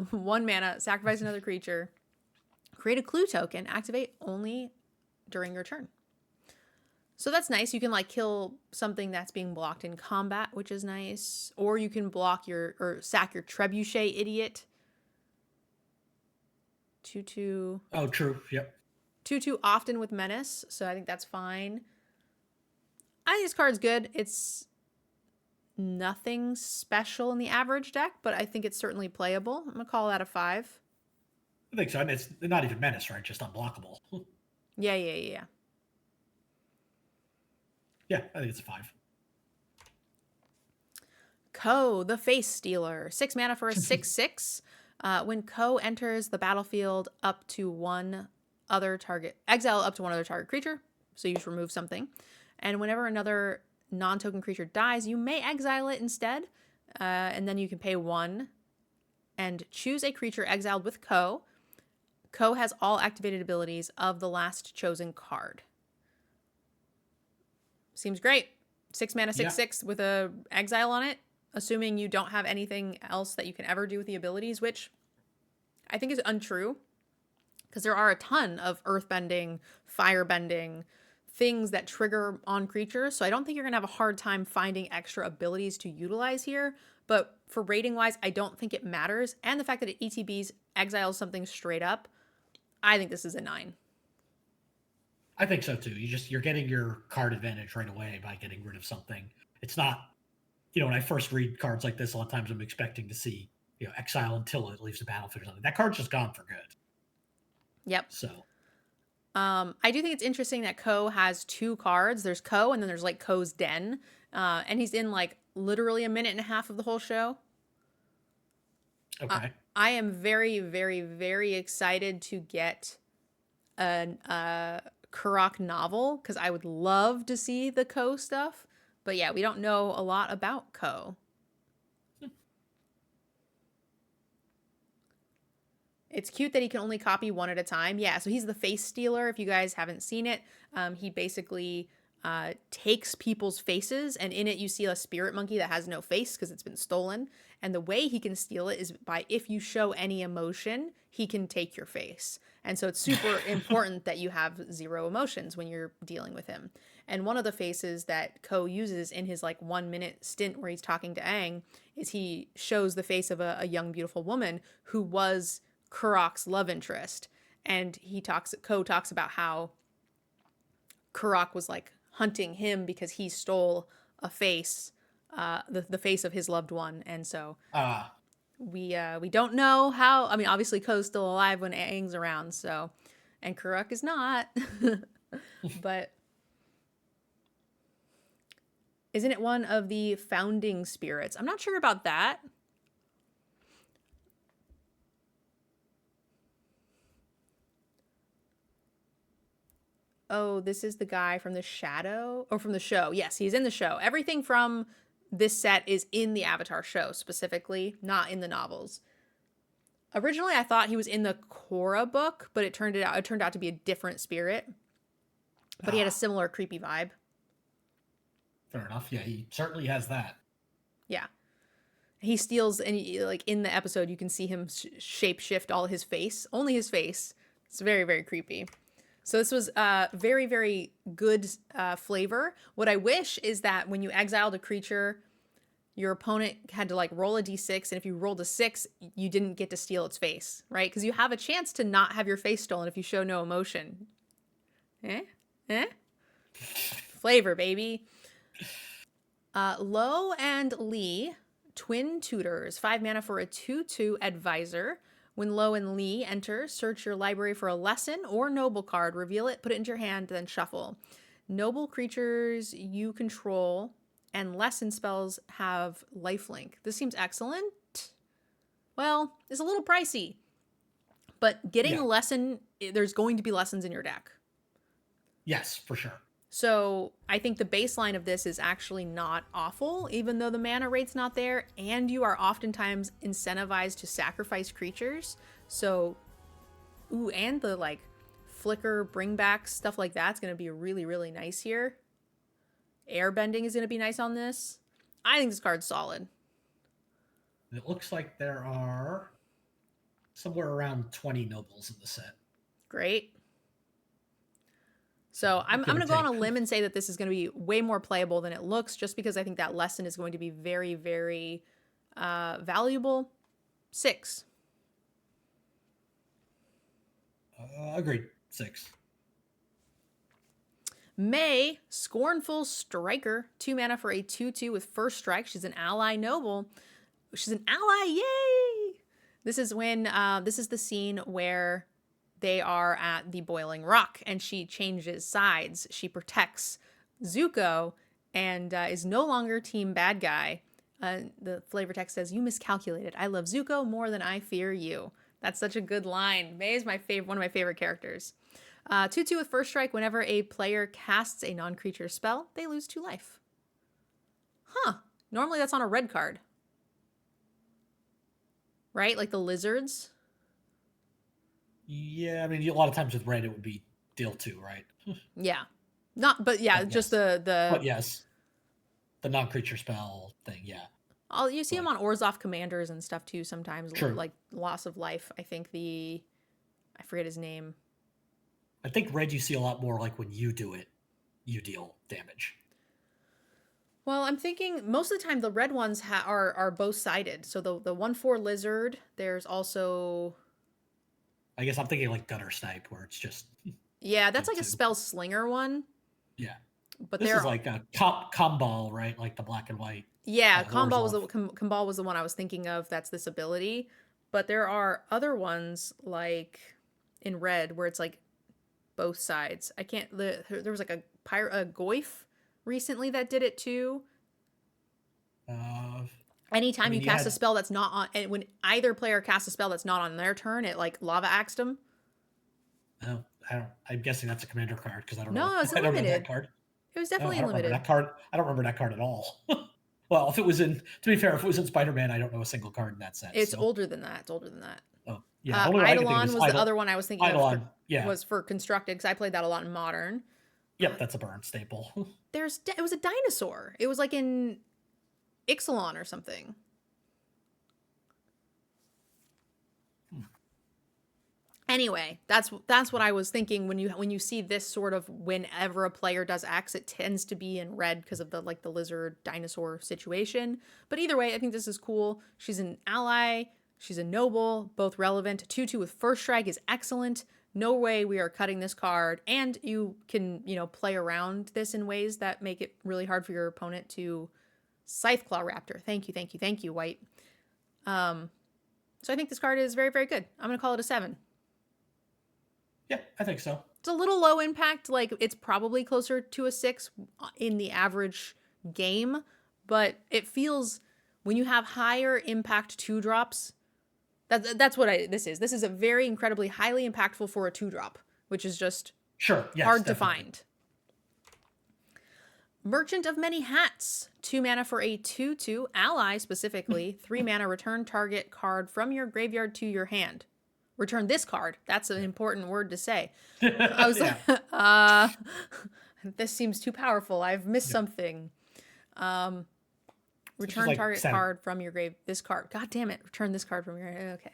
1 mana, sacrifice another creature. Create a clue token. Activate only during your turn. So that's nice. You can like kill something that's being blocked in combat, which is nice. Or you can block or sack your Trebuchet Idiot. 2/2. Oh, true. Yep. 2/2 often with menace, so I think that's fine. I think this card's good. It's nothing special in the average deck, but I think it's certainly playable. I'm gonna call that a 5. I think so. And it's not even menace, right? Just unblockable. Yeah. Yeah, I think it's a 5. Ko, the Face Stealer. 6 mana for a 6/6. When Ko enters the battlefield, up to one other target, exile up to one other target creature. So you just remove something. And whenever another non-token creature dies, you may exile it instead. And then you can pay 1 and choose a creature exiled with Ko. Ko has all activated abilities of the last chosen card. Seems great. 6 mana, 6/6 with a exile on it. Assuming you don't have anything else that you can ever do with the abilities, which I think is untrue. Because there are a ton of earthbending, firebending, things that trigger on creatures. So I don't think you're going to have a hard time finding extra abilities to utilize here. But for rating-wise, I don't think it matters. And the fact that it ETBs exiles something straight up, I think this is a 9. I think so too. You're getting your card advantage right away by getting rid of something. It's not, when I first read cards like this, a lot of times I'm expecting to see, exile until it leaves the battlefield or something. That card's just gone for good. Yep. So I do think it's interesting that Ko has two cards. There's Ko, and then there's like Ko's Den, and he's in like literally a minute and a half of the whole show. Uh, okay. I am very, very, very excited to get a Kurok novel because I would love to see the Ko stuff. But yeah, we don't know a lot about Ko. It's cute that he can only copy one at a time. Yeah, so he's the face stealer. If you guys haven't seen it, he basically takes people's faces, and in it you see a spirit monkey that has no face because it's been stolen. And the way he can steal it is by if you show any emotion, he can take your face. And so it's super important that you have zero emotions when you're dealing with him. And one of the faces that Ko uses in his like 1 minute stint where he's talking to Aang is he shows the face of a young, beautiful woman who was Kurok's love interest. And Ko talks about how Kurok was like hunting him because he stole a face, the face of his loved one. And so we don't know how. I mean, obviously Ko's still alive when Aang's around, so, and Kurok is not. But isn't it one of the founding spirits? I'm not sure about that. Oh, this is the guy from the shadow or from the show. Yes, he's in the show. Everything from this set is in the Avatar show specifically, not in the novels. Originally, I thought he was in the Korra book, but it turned out to be a different spirit. But he had a similar creepy vibe. Fair enough. Yeah, he certainly has that. Yeah. He steals, and like in the episode, you can see him shape shift all his face, only his face. It's very, very creepy. So this was very, very good flavor. What I wish is that when you exiled a creature, your opponent had to like roll a d6, and if you rolled a 6, you didn't get to steal its face, right? Because you have a chance to not have your face stolen if you show no emotion. Flavor, baby. Lo and Lee, twin tutors, 5 mana for a 2/2 advisor. When Lo and Lee enter, search your library for a lesson or noble card, reveal it, put it into your hand, then shuffle. Noble creatures you control and lesson spells have lifelink. This seems excellent. Well, it's a little pricey, but getting a lesson, there's going to be lessons in your deck. Yes, for sure. So I think the baseline of this is actually not awful, even though the mana rate's not there, and you are oftentimes incentivized to sacrifice creatures. So, and the like flicker, bring back, stuff like that's going to be really, really nice here. Airbending is going to be nice on this. I think this card's solid. It looks like there are somewhere around 20 nobles in the set. Great. So I'm going to go on a limb and say that this is going to be way more playable than it looks, just because I think that lesson is going to be very, very valuable. 6. Agreed. 6. May, Scornful Striker, 2 mana for a 2/2 with first strike. She's an ally noble. She's an ally, yay! This is when, this is the scene where they are at the Boiling Rock, and she changes sides. She protects Zuko and is no longer team bad guy. The flavor text says, "You miscalculated. I love Zuko more than I fear you." That's such a good line. May is one of my favorite characters. 2/2 with first strike. Whenever a player casts a non-creature spell, they lose 2 life. Huh. Normally that's on a red card. Right? Like the lizards. Yeah, I mean, a lot of times with red, it would be deal 2, right? Yeah. But yeah, just yes. But yes. The non-creature spell thing, yeah. You see them on Orzhov commanders and stuff too sometimes. True. Like loss of life. I think I forget his name. I think red you see a lot more like when you do it, you deal damage. Well, I'm thinking most of the time the red ones are both sided. So the 1/4 lizard, there's also, I guess I'm thinking like Gutter Snipe, where it's just Yeah, that's go like a to. spell slinger one, Yeah. but This there is are, like a Comball, right? Like the black and white yeah, Orzhov. Kambal was the one I was thinking of. That's this ability, but there are other ones like in red where it's like both sides. I can't. There was like a Goif recently that did it too. Uh, I Anytime you mean, you cast a had spell that's not on, and when either player casts a spell that's not on their turn, it like lava axed them. oh, I don't. I'm guessing that's a commander card because I don't know. No, it's I don't know that unlimited. card. It was Oh, definitely I don't remember unlimited. that card. I don't remember that card at all. Well, if it was in, to be fair, if it was in Spider-Man, I don't know a single card in that set. It's So, older than that. It's older than that. oh yeah, the only one I can think of Eidolon is was the other one I was thinking of Eidolon. Yeah, was for constructed because I played that a lot in modern. yep, that's a burn staple. It was a dinosaur. It was like in Ixalan or something. Anyway, that's what I was thinking when you see this sort of whenever a player does X, it tends to be in red because of the like the lizard dinosaur situation. But either way, I think this is cool. She's an ally, she's a noble, both relevant. 2/2 with first strike is excellent. No way we are cutting this card, and you can, play around this in ways that make it really hard for your opponent to Scytheclaw Raptor. Thank you, thank you, thank you, White. So I think this card is very, very good. I'm gonna call it a 7. Yeah, I think so. It's a little low impact. Like it's probably closer to a 6 in the average game, but it feels when you have higher impact 2-drops. That's what this is. This is a very incredibly highly impactful for a 2-drop, which is just Sure. Yes, hard to definitely. find. Merchant of Many Hats. 2 mana for a 2/2 ally specifically. 3 mana, return target card from your graveyard to your hand. Return this card. That's an important word to say. I was Yeah. like, this seems too powerful. I've missed Yeah. something. It's just Return like target card from your grave. This card. God damn it. Return this card from your. Okay.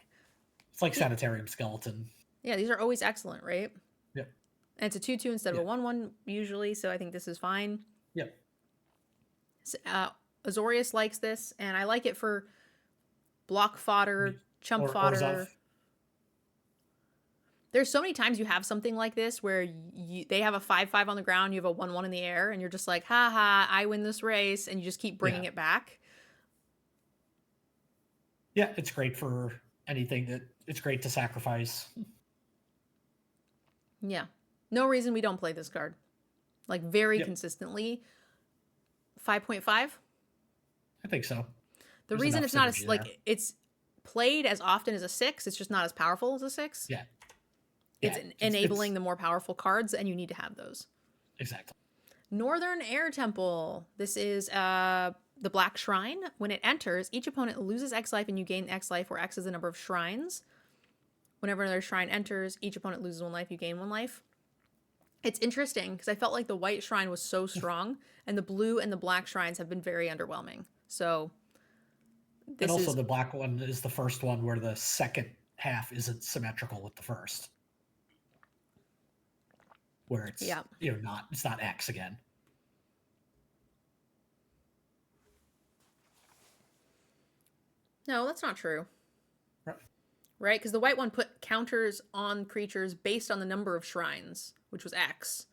it's like Sanitarium Skeleton. Yeah, these are always excellent, right? Yep. And it's a 2/2 instead of Yeah. a 1/1 usually, so I think this is fine. Yep. Azorius likes this, and I like it for block fodder, chump fodder. Orzhov. There's so many times you have something like this where they have a 5/5 on the ground, you have a 1/1 in the air, and you're just like, ha ha, I win this race, and you just keep bringing Yeah. it back. Yeah, it's great for anything that it's great to sacrifice. Yeah. No reason we don't play this card. Like, very Yep. consistently. 5.5? I think so. The There's reason enough it's not as, synergy like, there. it's played as often as a 6, it's just not as powerful as a 6. Yeah. It's Yeah, enabling the more powerful cards, and you need to have those. Exactly. Northern Air Temple. This is the Black Shrine. When it enters, each opponent loses X life and you gain X life, where X is the number of shrines. Whenever another shrine enters, each opponent loses 1 life, you gain 1 life. It's interesting because I felt like the white shrine was so strong, and the blue and the black shrines have been very underwhelming. So And also the black one is the first one where the second half isn't symmetrical with the first. Where it's it's not X again. No, that's not true. Right. Right? Because the white one put counters on creatures based on the number of shrines, which was X.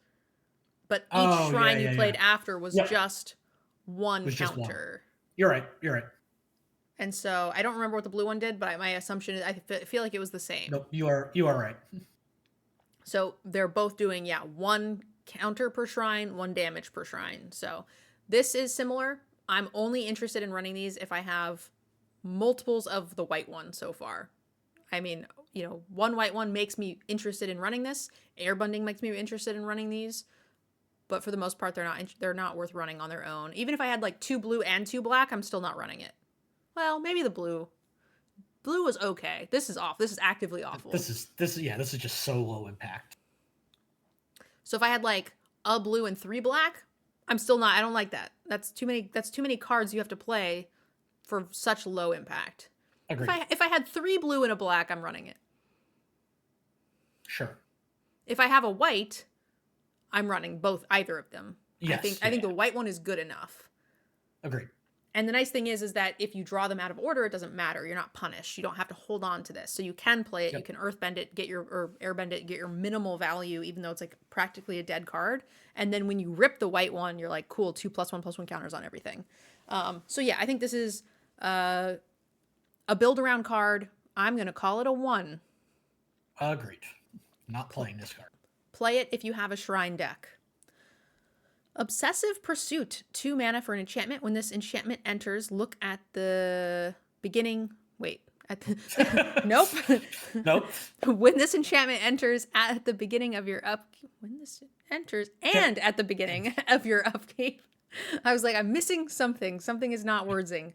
But each shrine you played after was just one counter. You're right. You're right. And so I don't remember what the blue one did, but my assumption is I feel like it was the same. Nope, you are right. So they're both doing, 1 counter per shrine, 1 damage per shrine. So this is similar. I'm only interested in running these if I have multiples of the white one so far. I mean, 1 white one makes me interested in running this. Airbunding makes me interested in running these. But for the most part, they're not worth running on their own. Even if I had like 2 blue and 2 black, I'm still not running it. Well, maybe the blue. Blue was okay. This is off. This is actively awful. This is just so low impact. So if I had like a blue and 3 black, I'm still not. I don't like that. That's too many cards you have to play for such low impact. Agreed. If I had 3 blue and a black, I'm running it. Sure. If I have a white, I'm running either of them. Yes, I think the white one is good enough. Agreed. And the nice thing is that if you draw them out of order, it doesn't matter. You're not punished. You don't have to hold on to this. So you can play it. You Yep. can earthbend it, or airbend it, get your minimal value, even though it's like practically a dead card. And then when you rip the white one, you're like, cool, 2+1/+1 counters on everything. So yeah, I think this is a build around card. I'm gonna call it a 1. Agreed. Not playing this card. Play it if you have a shrine deck. Obsessive Pursuit, 2 mana for an enchantment. When this enchantment enters, look at the beginning. Wait, at the nope. Nope. When this enchantment enters at the beginning of your when this enters and at the beginning of your upkeep. I was like, I'm missing something. Something is not wordsing.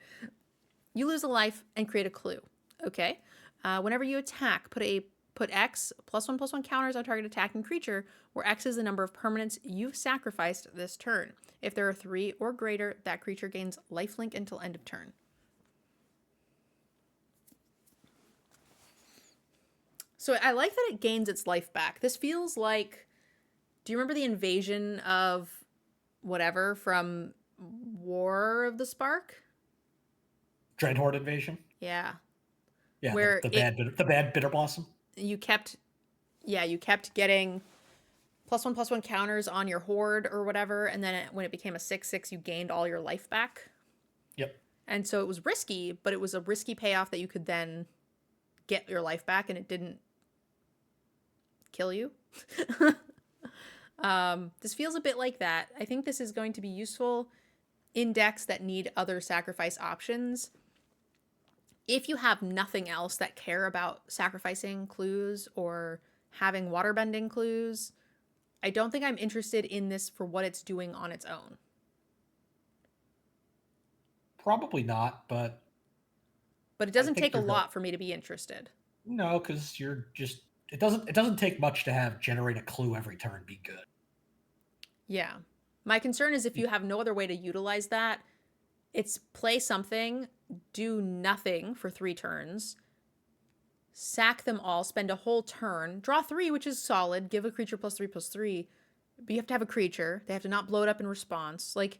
You lose a life and create a clue. Okay. Whenever you attack, put X +1/+1 counters on target attacking creature, where X is the number of permanents you've sacrificed this turn. If there are 3 or greater, that creature gains lifelink until end of turn. So I like that it gains its life back. This feels like, do you remember the invasion of whatever from War of the Spark? Dreadhorde Invasion. Yeah. Yeah, Where the bad bitter blossom. You kept getting +1/+1 counters on your horde or whatever, and then when it became a 6/6, you gained all your life back. Yep. And so it was risky, but it was a risky payoff that you could then get your life back, and it didn't kill you. This feels a bit like that. I think this is going to be useful in decks that need other sacrifice options. If you have nothing else that care about sacrificing clues or having waterbending clues, I don't think I'm interested in this for what it's doing on its own. Probably not, but it doesn't take a lot for me to be interested. No, because you're just it doesn't take much to have generate a clue every turn be good. Yeah. My concern is if you have no other way to utilize that, it's play something, do nothing for 3 turns, sack them all, spend a whole turn, draw 3, which is solid, give a creature +3/+3, but you have to have a creature. They have to not blow it up in response. Like,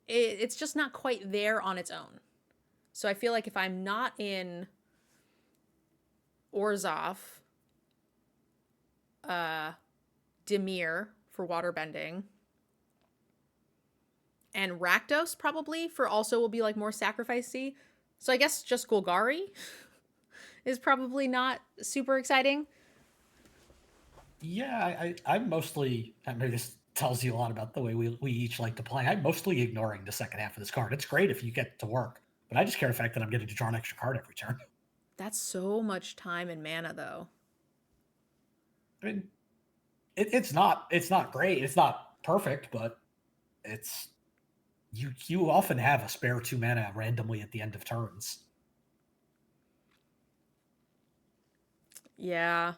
it's just not quite there on its own. So I feel like if I'm not in Orzhov, Dimir for waterbending, and Rakdos probably for also will be like more sacrificey. So I guess just Golgari is probably not super exciting. Yeah, I'm mostly, I mean, this tells you a lot about the way we each like to play. I'm mostly ignoring the second half of this card. It's great if you get to work, but I just care the fact that I'm getting to draw an extra card every turn. That's so much time and mana, though. I mean, it's not great. It's not perfect, but it's you often have a spare 2 mana randomly at the end of turns. Yeah.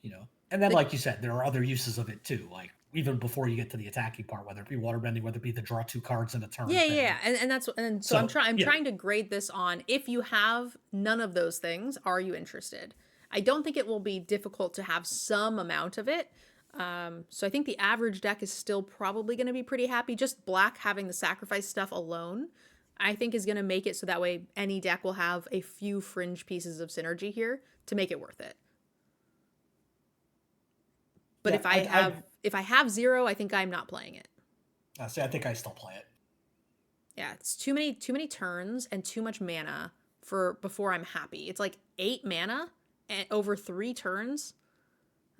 You know, and then like you said, there are other uses of it too. Like even before you get to the attacking part, whether it be waterbending, whether it be the draw 2 cards in a turn. Yeah. And so I'm trying to grade this on, if you have none of those things, are you interested? I don't think it will be difficult to have some amount of it. So I think the average deck is still probably going to be pretty happy. Just black having the sacrifice stuff alone, I think, is going to make it so that way any deck will have a few fringe pieces of synergy here to make it worth it. But yeah, if I have 0, I think I'm not playing it. See, I think I still play it. Yeah, it's too many turns and too much mana for before I'm happy. It's like 8 mana and over 3 turns.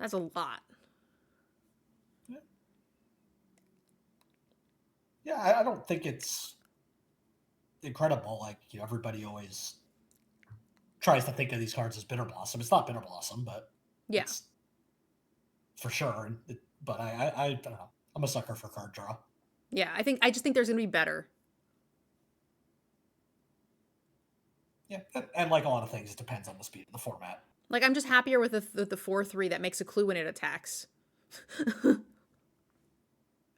That's a lot. Yeah, I don't think it's incredible. Like, you know, everybody always tries to think of these cards as Bitter Blossom. It's not Bitter Blossom, but yeah, it's for sure. But I don't know. I'm a sucker for card draw. Yeah, I just think there's gonna be better. Yeah, and like a lot of things, it depends on the speed of the format. Like, I'm just happier with the 4/3 that makes a clue when it attacks.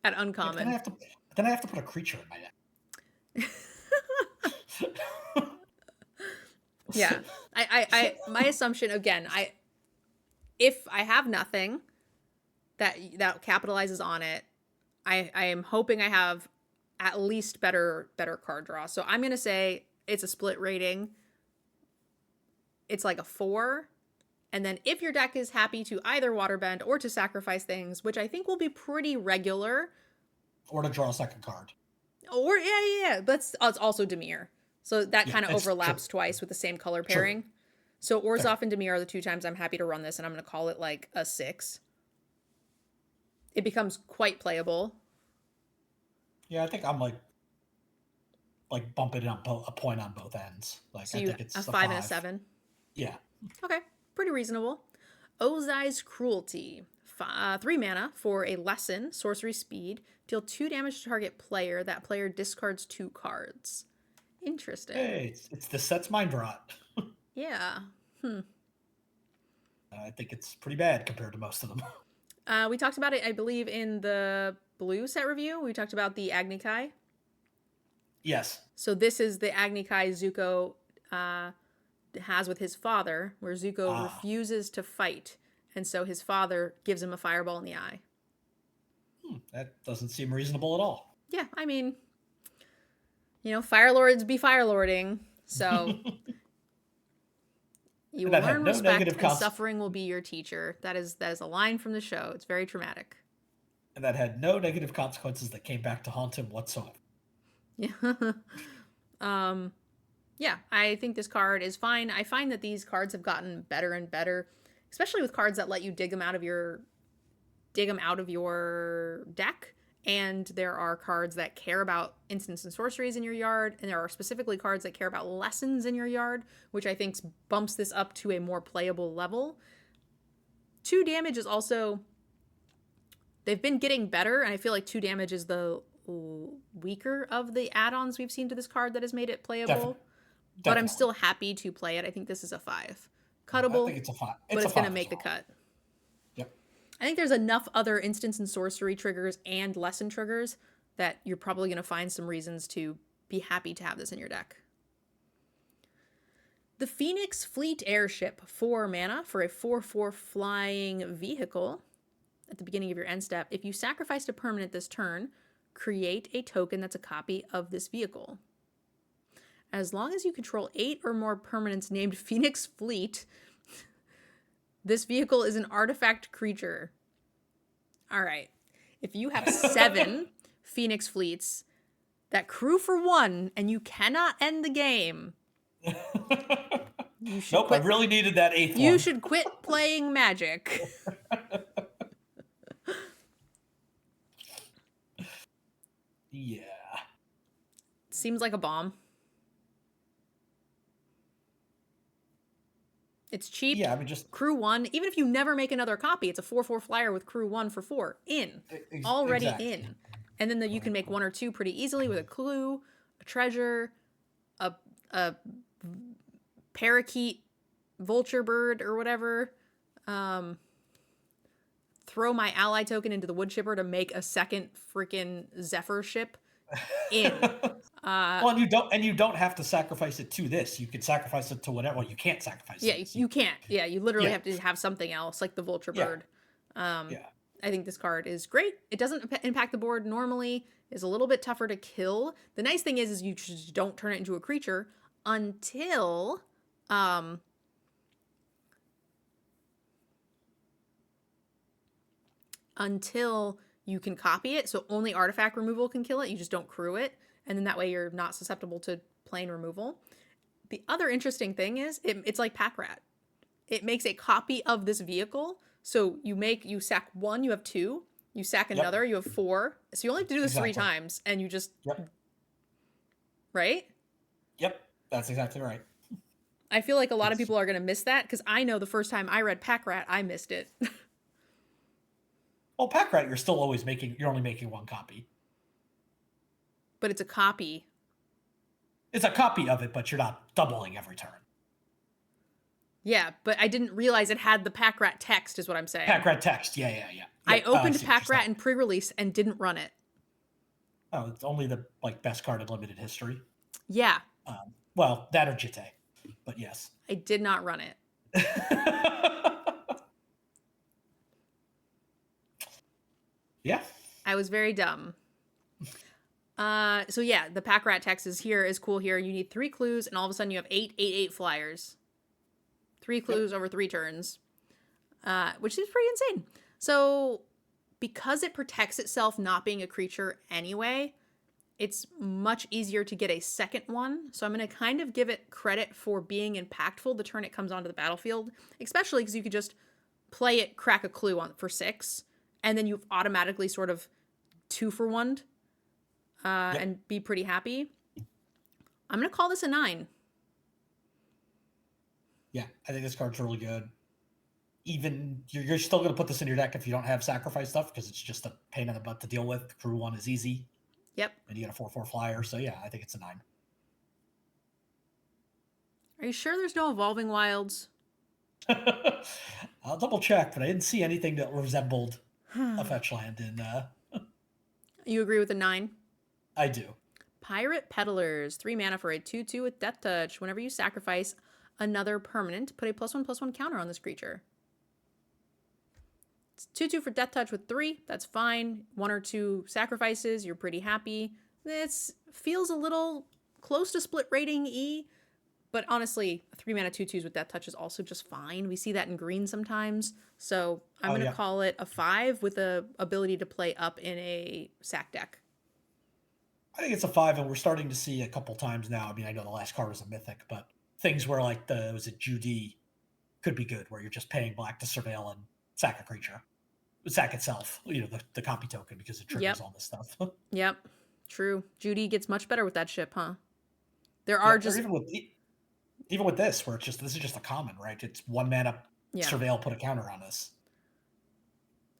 At uncommon. Yeah, then I have to put a creature in my deck. Yeah. I my assumption, again, if I have nothing that capitalizes on it, I am hoping I have at least better card draw. So I'm going to say it's a split rating. It's like a 4. And then if your deck is happy to either waterbend or to sacrifice things, which I think will be pretty regular. Or to draw a second card. Or, yeah. But it's also Dimir. So that kind of overlaps true. twice with the same color pairing. True. So Orzhov and Dimir are the 2 times I'm happy to run this, and I'm going to call it like a 6. It becomes quite playable. Yeah, I think I'm like bumping it up a point on both ends. Like, so I think it's a 5 and a 7. Yeah. Okay, pretty reasonable. Ozai's Cruelty. 3 mana for a lesson, sorcery speed. Deal 2 damage to target player. That player discards 2 cards. Interesting. Hey, it's the set's mind rot. Yeah. I think it's pretty bad compared to most of them. We talked about it, I believe, in the blue set review. We talked about the Agni Kai. Yes. So this is the Agni Kai Zuko has with his father, where Zuko refuses to fight, and so his father gives him a fireball in the eye. That doesn't seem reasonable at all. Yeah, I mean, Fire Lords be Fire Lording, so you will learn respect, and suffering will be your teacher. That is a line from the show. It's very traumatic. And that had no negative consequences that came back to haunt him whatsoever. Yeah. Yeah, I think this card is fine. I find that these cards have gotten better and better, especially with cards that let you dig them out of your deck. And there are cards that care about instants and sorceries in your yard, and there are specifically cards that care about lessons in your yard, which I think bumps this up to a more playable level. 2 damage is also, they've been getting better, and I feel like 2 damage is the weaker of the add-ons we've seen to this card that has made it playable. Definitely. But I'm still happy to play it. I think this is a 5. Cuttable. I think it's a 5. But it's going to make the cut. Yep. I think there's enough other instance and sorcery triggers and lesson triggers that you're probably going to find some reasons to be happy to have this in your deck. The Phoenix Fleet Airship, 4 mana for a 4/4 flying vehicle. At the beginning of your end step, if you sacrificed a permanent this turn, create a token that's a copy of this vehicle. As long as you control 8 or more permanents named Phoenix Fleet, this vehicle is an artifact creature. All right. If you have 7 Phoenix Fleets that crew for 1 and you cannot end the game, you should nope, quit. I really needed that 8th one. You should quit playing Magic. Yeah. Seems like a bomb. It's cheap. Yeah, I mean, just crew 1. Even if you never make another copy, it's a 4/4 flyer with crew 1 for 4. Already exactly. In. And then you can make 1 or 2 pretty easily with a clue, a treasure, a parakeet, vulture bird, or whatever. Throw my ally token into the wood chipper to make a second freaking Zephyr ship. Well, and you don't have to sacrifice it to this. You could sacrifice it to whatever. Well, you can't sacrifice it. Yeah, you can't. Yeah, you literally have to have something else, like the vulture bird. Yeah. I think this card is great. It doesn't impact the board normally. It's a little bit tougher to kill. The nice thing is you just don't turn it into a creature until you can copy it. So only artifact removal can kill it. You just don't crew it. And then that way you're not susceptible to plain removal. The other interesting thing is it's like Pack Rat. It makes a copy of this vehicle. So you sack 1, you have 2. You sack another, you have 4. So you only have to do this 3 times, and you just... Yep. Right? Yep, that's exactly right. I feel like a lot of people are going to miss that, because I know the first time I read Pack Rat, I missed it. Well, Pack Rat, you're only making 1 copy. But it's a copy. It's a copy of it, but you're not doubling every turn. Yeah, but I didn't realize it had the Pack Rat text, is what I'm saying. Pack Rat text, yeah. I opened Pack Rat in pre-release and didn't run it. Oh, it's only the best card in limited history. Yeah. Well, that or Jitte, but yes. I did not run it. Yeah. I was very dumb. So yeah, the pack rat text is here is cool here. You need 3 clues, and all of a sudden you have 8 flyers. 3 clues over 3 turns, which seems pretty insane. So because it protects itself not being a creature anyway, it's much easier to get a second one. So I'm going to kind of give it credit for being impactful the turn it comes onto the battlefield, especially because you could just play it, crack a clue on for 6, and then you've automatically sort of 2 for 1 and be pretty happy. I'm going to call this a 9. Yeah, I think this card's really good. Even you're still going to put this in your deck if you don't have sacrifice stuff, because it's just a pain in the butt to deal with. Crew 1 is easy. Yep. And you get a 4/4 flyer. So yeah, I think it's a 9. Are you sure there's no Evolving Wilds? I'll double check, but I didn't see anything that resembled a fetch land in. You agree with a 9? I do. Pirate Peddlers, 3 mana for a 2/2 with Death Touch. Whenever you sacrifice another permanent, put a +1/+1 counter on this creature. It's 2/2 for Death Touch with 3. That's fine. 1 or 2 sacrifices, you're pretty happy. This feels a little close to split rating E, but honestly, 3 mana 2/2s with Death Touch is also just fine. We see that in green sometimes. So I'm going to call it a 5 with the ability to play up in a sack deck. I think it's a 5, and we're starting to see a couple times now. I mean, I know the last card was a mythic, but things where like was it Judy could be good, where you're just paying black to surveil and sack a creature. Sack itself, the copy token, because it triggers all this stuff. Yep. True. Judy gets much better with that ship, huh? There are just even with this, where this is just a common, right? It's 1 mana surveil, put a counter on this.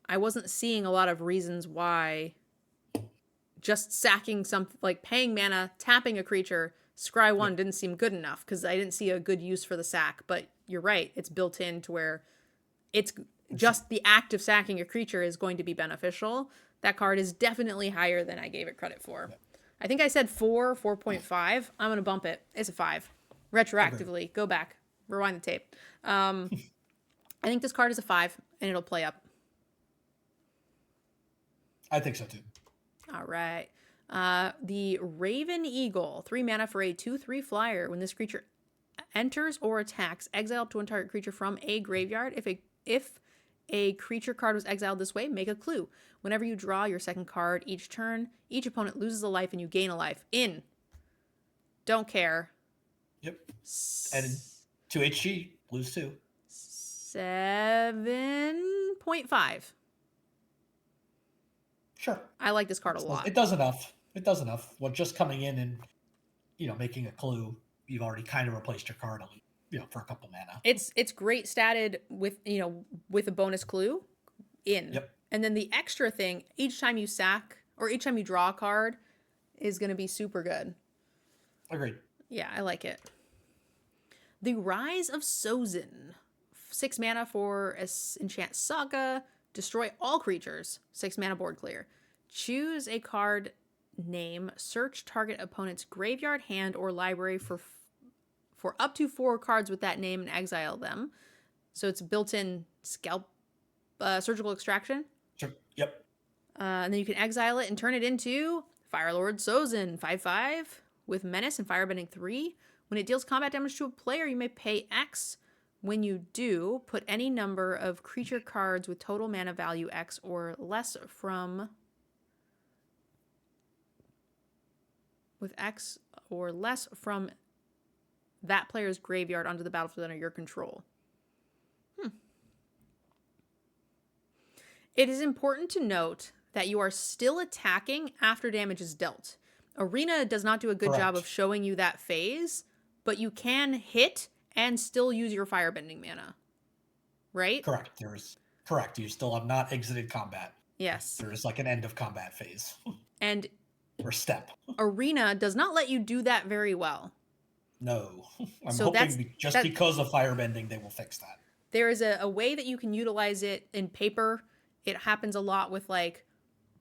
I wasn't seeing a lot of reasons why just sacking something, like paying mana, tapping a creature, scry 1 didn't seem good enough, because I didn't see a good use for the sack. But you're right, it's built in to where it's just the act of sacking a creature is going to be beneficial. That card is definitely higher than I gave it credit for. Yeah. I think I said 4.5. I'm going to bump it. It's a 5. Retroactively. Okay. Go back. Rewind the tape. I think this card is a 5, and it'll play up. I think so, too. All right. The Raven Eagle. 3 mana for a 2/3 flyer. When this creature enters or attacks, exile up to 1 target creature from a graveyard. If a creature card was exiled this way, make a clue. Whenever you draw your second card each turn, each opponent loses a life and you gain a life. Don't care. Yep. And 2 HG, lose 2. 7.5. Sure. I like this card a lot. It does enough. Well, just coming in and, making a clue, you've already kind of replaced your card, for a couple mana. It's great statted with a bonus clue in. Yep. And then the extra thing, each time you sack or each time you draw a card is going to be super good. Agreed. Yeah, I like it. The Rise of Sozin. 6 mana for Enchant Saga. Destroy all creatures. 6 mana board clear. Choose a card name. Search target opponent's graveyard, hand, or library for up to 4 cards with that name and exile them. So it's built-in surgical extraction. Sure. Yep. And then you can exile it and turn it into Firelord Sozin, 5/5 with Menace and Firebending 3. When it deals combat damage to a player, you may pay X. When you do, put any number of creature cards with total mana value X or less from that player's graveyard onto the battlefield under your control. It is important to note that you are still attacking after damage is dealt. Arena does not do a good job of showing you that phase, but you can hit and still use your firebending mana. Right? Correct. Correct. You still have not exited combat. Yes. There is like an end of combat phase. And or step. Arena does not let you do that very well. No. I'm hoping because of firebending, they will fix that. There is a way that you can utilize it in paper. It happens a lot with like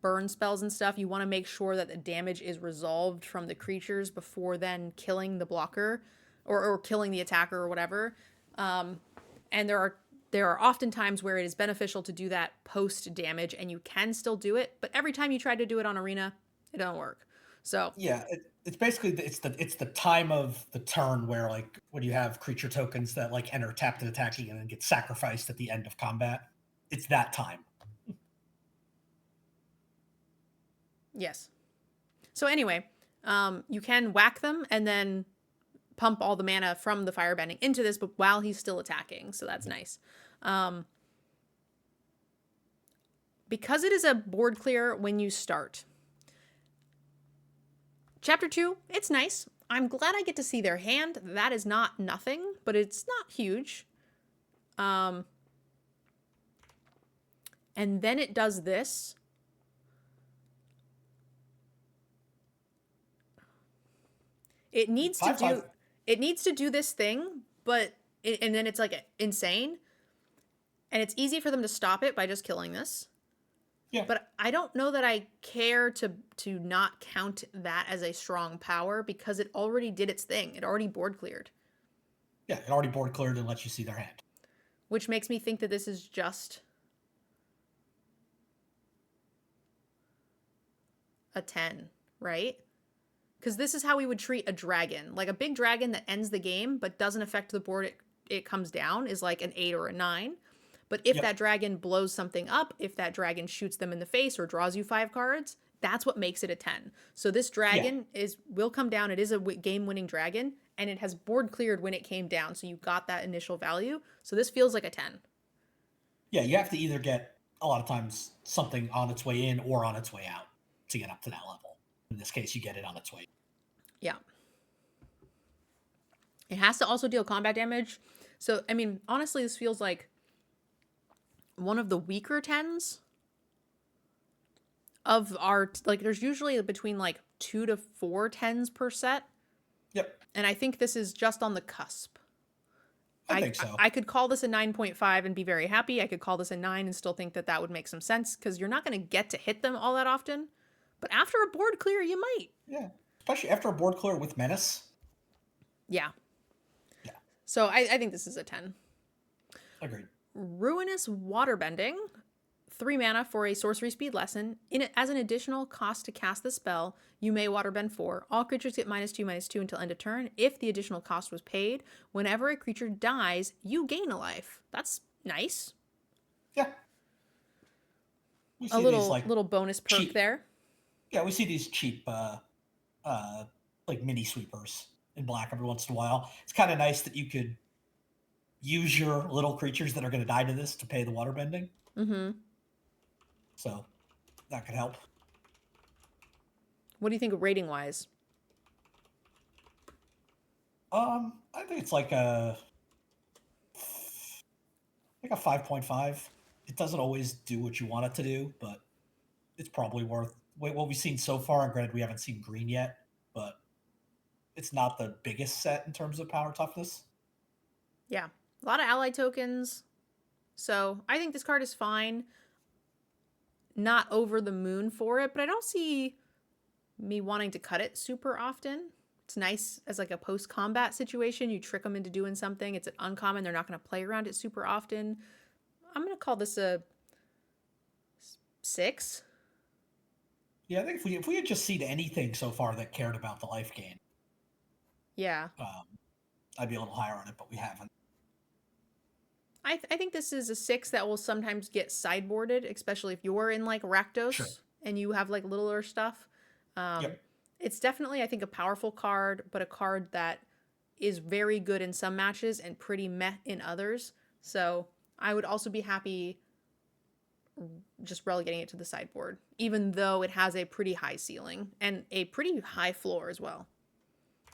burn spells and stuff. You want to make sure that the damage is resolved from the creatures before then killing the blocker or killing the attacker or whatever. And there are often times where it is beneficial to do that post damage, and you can still do it. But every time you try to do it on Arena, it doesn't work. So Yeah, it's basically it's the time of the turn where like when you have creature tokens that like enter tapped and attacking and then get sacrificed at the end of combat. It's that time. yes. So anyway, you can whack them and then pump all the mana from the firebending into this, but while he's still attacking. So that's nice. Um, because it is a board clear when you start. Chapter 2, it's nice. I'm glad I get to see their hand. That is not nothing, but it's not huge. And then it does this. It needs to Five do five. it needs to do this thing, but and then it's like insane. And it's easy for them to stop it by just killing this. Yeah, But I don't know that I care to not count that as a strong power because it already did its thing. It already board cleared, yeah. It already board cleared and lets you see their hand. which makes me think that this is just a 10, right? Because this is how we would treat a dragon. Like a big dragon that ends the game but doesn't affect the board it comes down is like an 8 or a 9. But if Yep. that dragon blows something up, if that dragon shoots them in the face or draws you 5 cards, that's what makes it a 10. So this Yeah. dragon will come down. It is a game-winning dragon, and it has board cleared when it came down. So you got that initial value. So this feels like a 10. Yeah, you have to either get a lot of times something on its way in or on its way out to get up to that level. In this case, you get it on its way. Yeah. It has to also deal combat damage. So, I mean, honestly, this feels like one of the weaker 10s of our, like, there's usually between like 2 to 4 10s per set. Yep, And I think this is just on the cusp. I think so. I could call this a 9.5 and be very happy. I could call this a 9 and still think that that would make some sense because you're not going to get to hit them all that often. But after a board clear, you might. Yeah, especially after a board clear with menace. Yeah. Yeah, So I think this is a 10. agreed. Ruinous Waterbending. 3 mana for a sorcery speed lesson. In it, as an additional cost to cast the spell, you may waterbend 4. All creatures get -2/-2 until end of turn. If the additional cost was paid, whenever a creature dies, you gain a life. That's nice. Yeah, we A see these like little bonus perk cheap. there. Yeah, we see these cheap uh like mini sweepers in black every once in a while. It's kind of nice that you could use your little creatures that are going to die to this to pay the waterbending. Mm-hmm. So that could help. What do you think of rating wise? I think it's like a 5.5. It doesn't always do what you want it to do, but it's probably worth what we've seen so far. And granted, we haven't seen green yet, but it's not the biggest set in terms of power toughness. Yeah. A lot of ally tokens. So I think this card is fine. Not over the moon for it, but I don't see me wanting to cut it super often. It's nice as like a post-combat situation. You trick them into doing something. It's an uncommon. They're not going to play around it super often. I'm going to call this a 6. Yeah, I think if we had just seen anything so far that cared about the life gain, Yeah. I'd be a little higher on it, but we haven't. I think this is a 6 that will sometimes get sideboarded, especially if you're in like Rakdos Sure. and you have like littler stuff. Yep. It's definitely, I think, a powerful card, but a card that is very good in some matches and pretty meh in others. So I would also be happy just relegating it to the sideboard, even though it has a pretty high ceiling and a pretty high floor as well.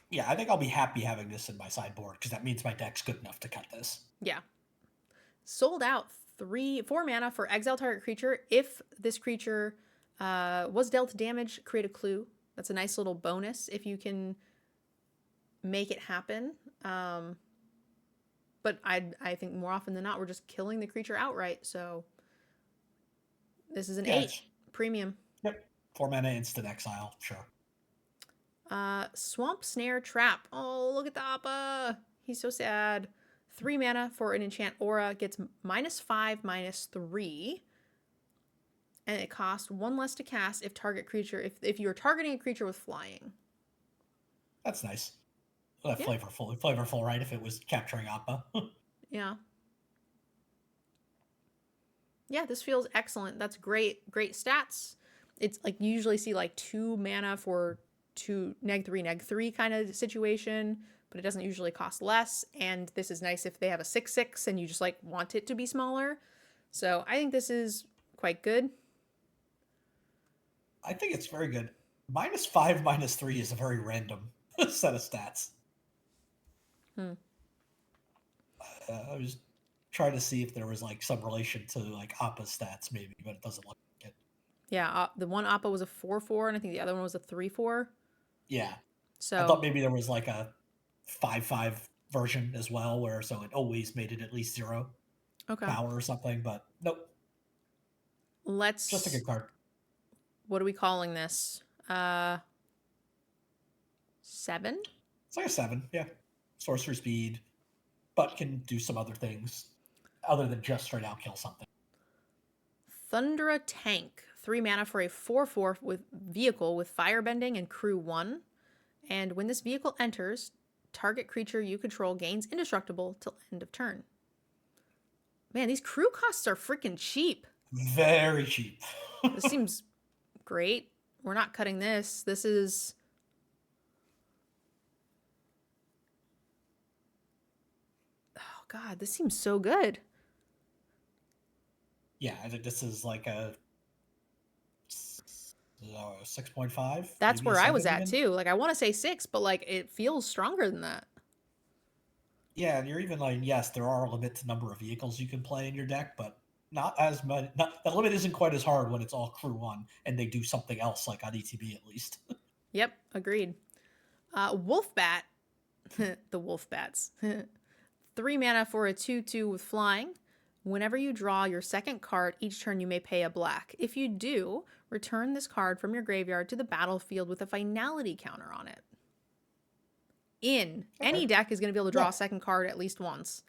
Yeah, I think I'll be happy having this in my sideboard because that means my deck's good enough to cut this. Yeah. Sold out 4 mana for exile target creature. If this creature was dealt damage, create a clue. That's a nice little bonus if you can make it happen. But I think more often than not, we're just killing the creature outright. So this is an Yeah, 8 premium. Yep. 4 mana instant exile, sure. Swamp Snare Trap. Oh, look at the Appa. He's so sad. 3 mana for an enchant aura. Gets -5, -3. and it costs 1 less to cast if you're targeting a creature with flying. That's nice. Well, Yeah. flavorful, right? If it was capturing Appa. Yeah. Yeah, this feels excellent. That's great stats. It's like you usually see like 2 mana for 2 neg 3 kind of situation, but it doesn't usually cost less. And this is nice if they have a 6/6 and you just like want it to be smaller. So I think this is quite good. I think it's very good. -5, -3 is a very random set of stats. Hmm. I was trying to see if there was like some relation to like Appa's stats, maybe, but it doesn't look like it. Yeah, the one Appa was a 4/4, and I think the other one was a 3/4. Yeah, I So thought maybe there was like a 5/5 version as well, where so it always made it at least 0 okay, power or something. But nope, just a let's. good card. What are we calling this? 7. It's like a 7, yeah. Sorcerer speed, but can do some other things other than just straight out kill something. Thundra Tank, 3 mana for a 4/4 with vehicle with firebending and crew 1. And when this vehicle enters, target creature you control gains indestructible till end of turn. Man, these crew costs are freaking cheap. Very cheap. This seems great. We're not cutting this. This is. Oh, God, this seems so good. Yeah, I think this is like a 6.5, That's maybe a where I 7 was at even. too. Like, I want to say 6, but like, it feels stronger than that. Yeah, and you're even like, yes, there are a limit to number of vehicles you can play in your deck, but not as much. Not, the limit isn't quite as hard when it's all crew 1 and they do something else, like on ETB at least. Yep, agreed. Wolfbat, the Wolfbats. 3 mana for a 2/2 with flying. Whenever you draw your second card each turn, you may pay a black. If you do, return this card from your graveyard to the battlefield with a finality counter on it. Any Okay. deck is going to be able to draw Yeah. a second card at least once.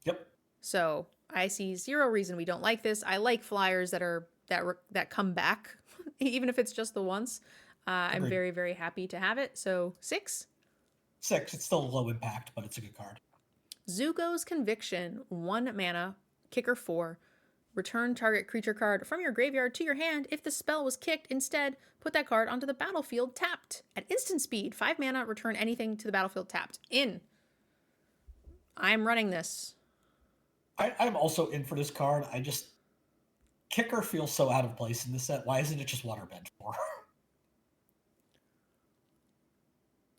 Yep. So I see zero reason we don't like this. I like flyers that come back, even if it's just the once. I'm Agreed. very happy to have it. So 6. 6. It's still low impact, but it's a good card. Zuko's Conviction, 1 mana, kicker 4. Return target creature card from your graveyard to your hand. If the spell was kicked, instead, put that card onto the battlefield tapped. At instant speed, 5 mana, return anything to the battlefield tapped. I'm running this. I'm also in for this card. I just Kicker feels so out of place in this set. Why isn't it just Waterbend 4?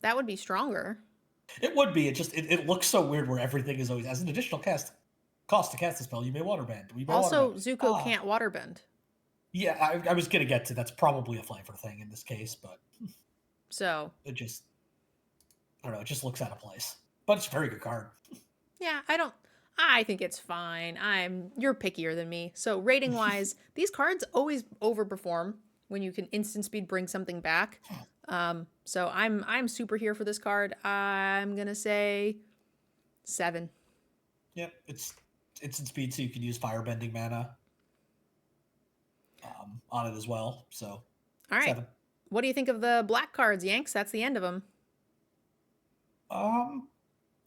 That would be stronger. It would be. It looks so weird where everything is always as an additional cost to cast a spell. You may Waterbend. We may Also, Waterbend. Zuko can't waterbend. Yeah, I was gonna get to that's probably a flavor thing in this case, but So, it just I don't know. It just looks out of place. But it's a very good card. yeah, I think it's fine. You're pickier than me. So, rating wise, these cards always overperform when you can instant speed bring something back. So I'm super here for this card. I'm gonna say 7. Yep, it's instant speed, so you can use firebending mana on it as well. So All right. 7. What do you think of the black cards, Yanks? That's the end of them.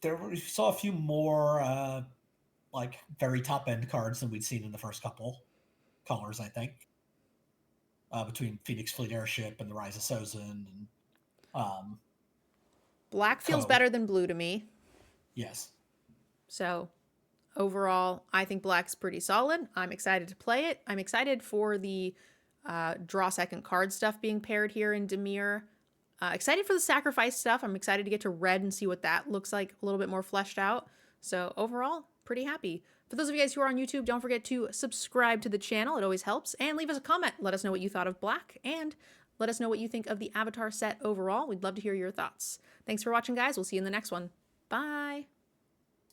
We saw a few more like very top end cards than we'd seen in the first couple colors, I think. Between Phoenix Fleet Airship and the Rise of Sozin and Black feels Co. better than blue to me. Yes. So overall, I think black's pretty solid. I'm excited to play it. I'm excited for the draw second card stuff being paired here in Dimir. Excited for the sacrifice stuff. I'm excited to get to red and see what that looks like a little bit more fleshed out. So overall, pretty happy. For those of you guys who are on YouTube, don't forget to subscribe to the channel. It always helps. And leave us a comment. Let us know what you thought of black. And let us know what you think of the Avatar set overall. We'd love to hear your thoughts. Thanks for watching, guys. We'll see you in the next one. Bye.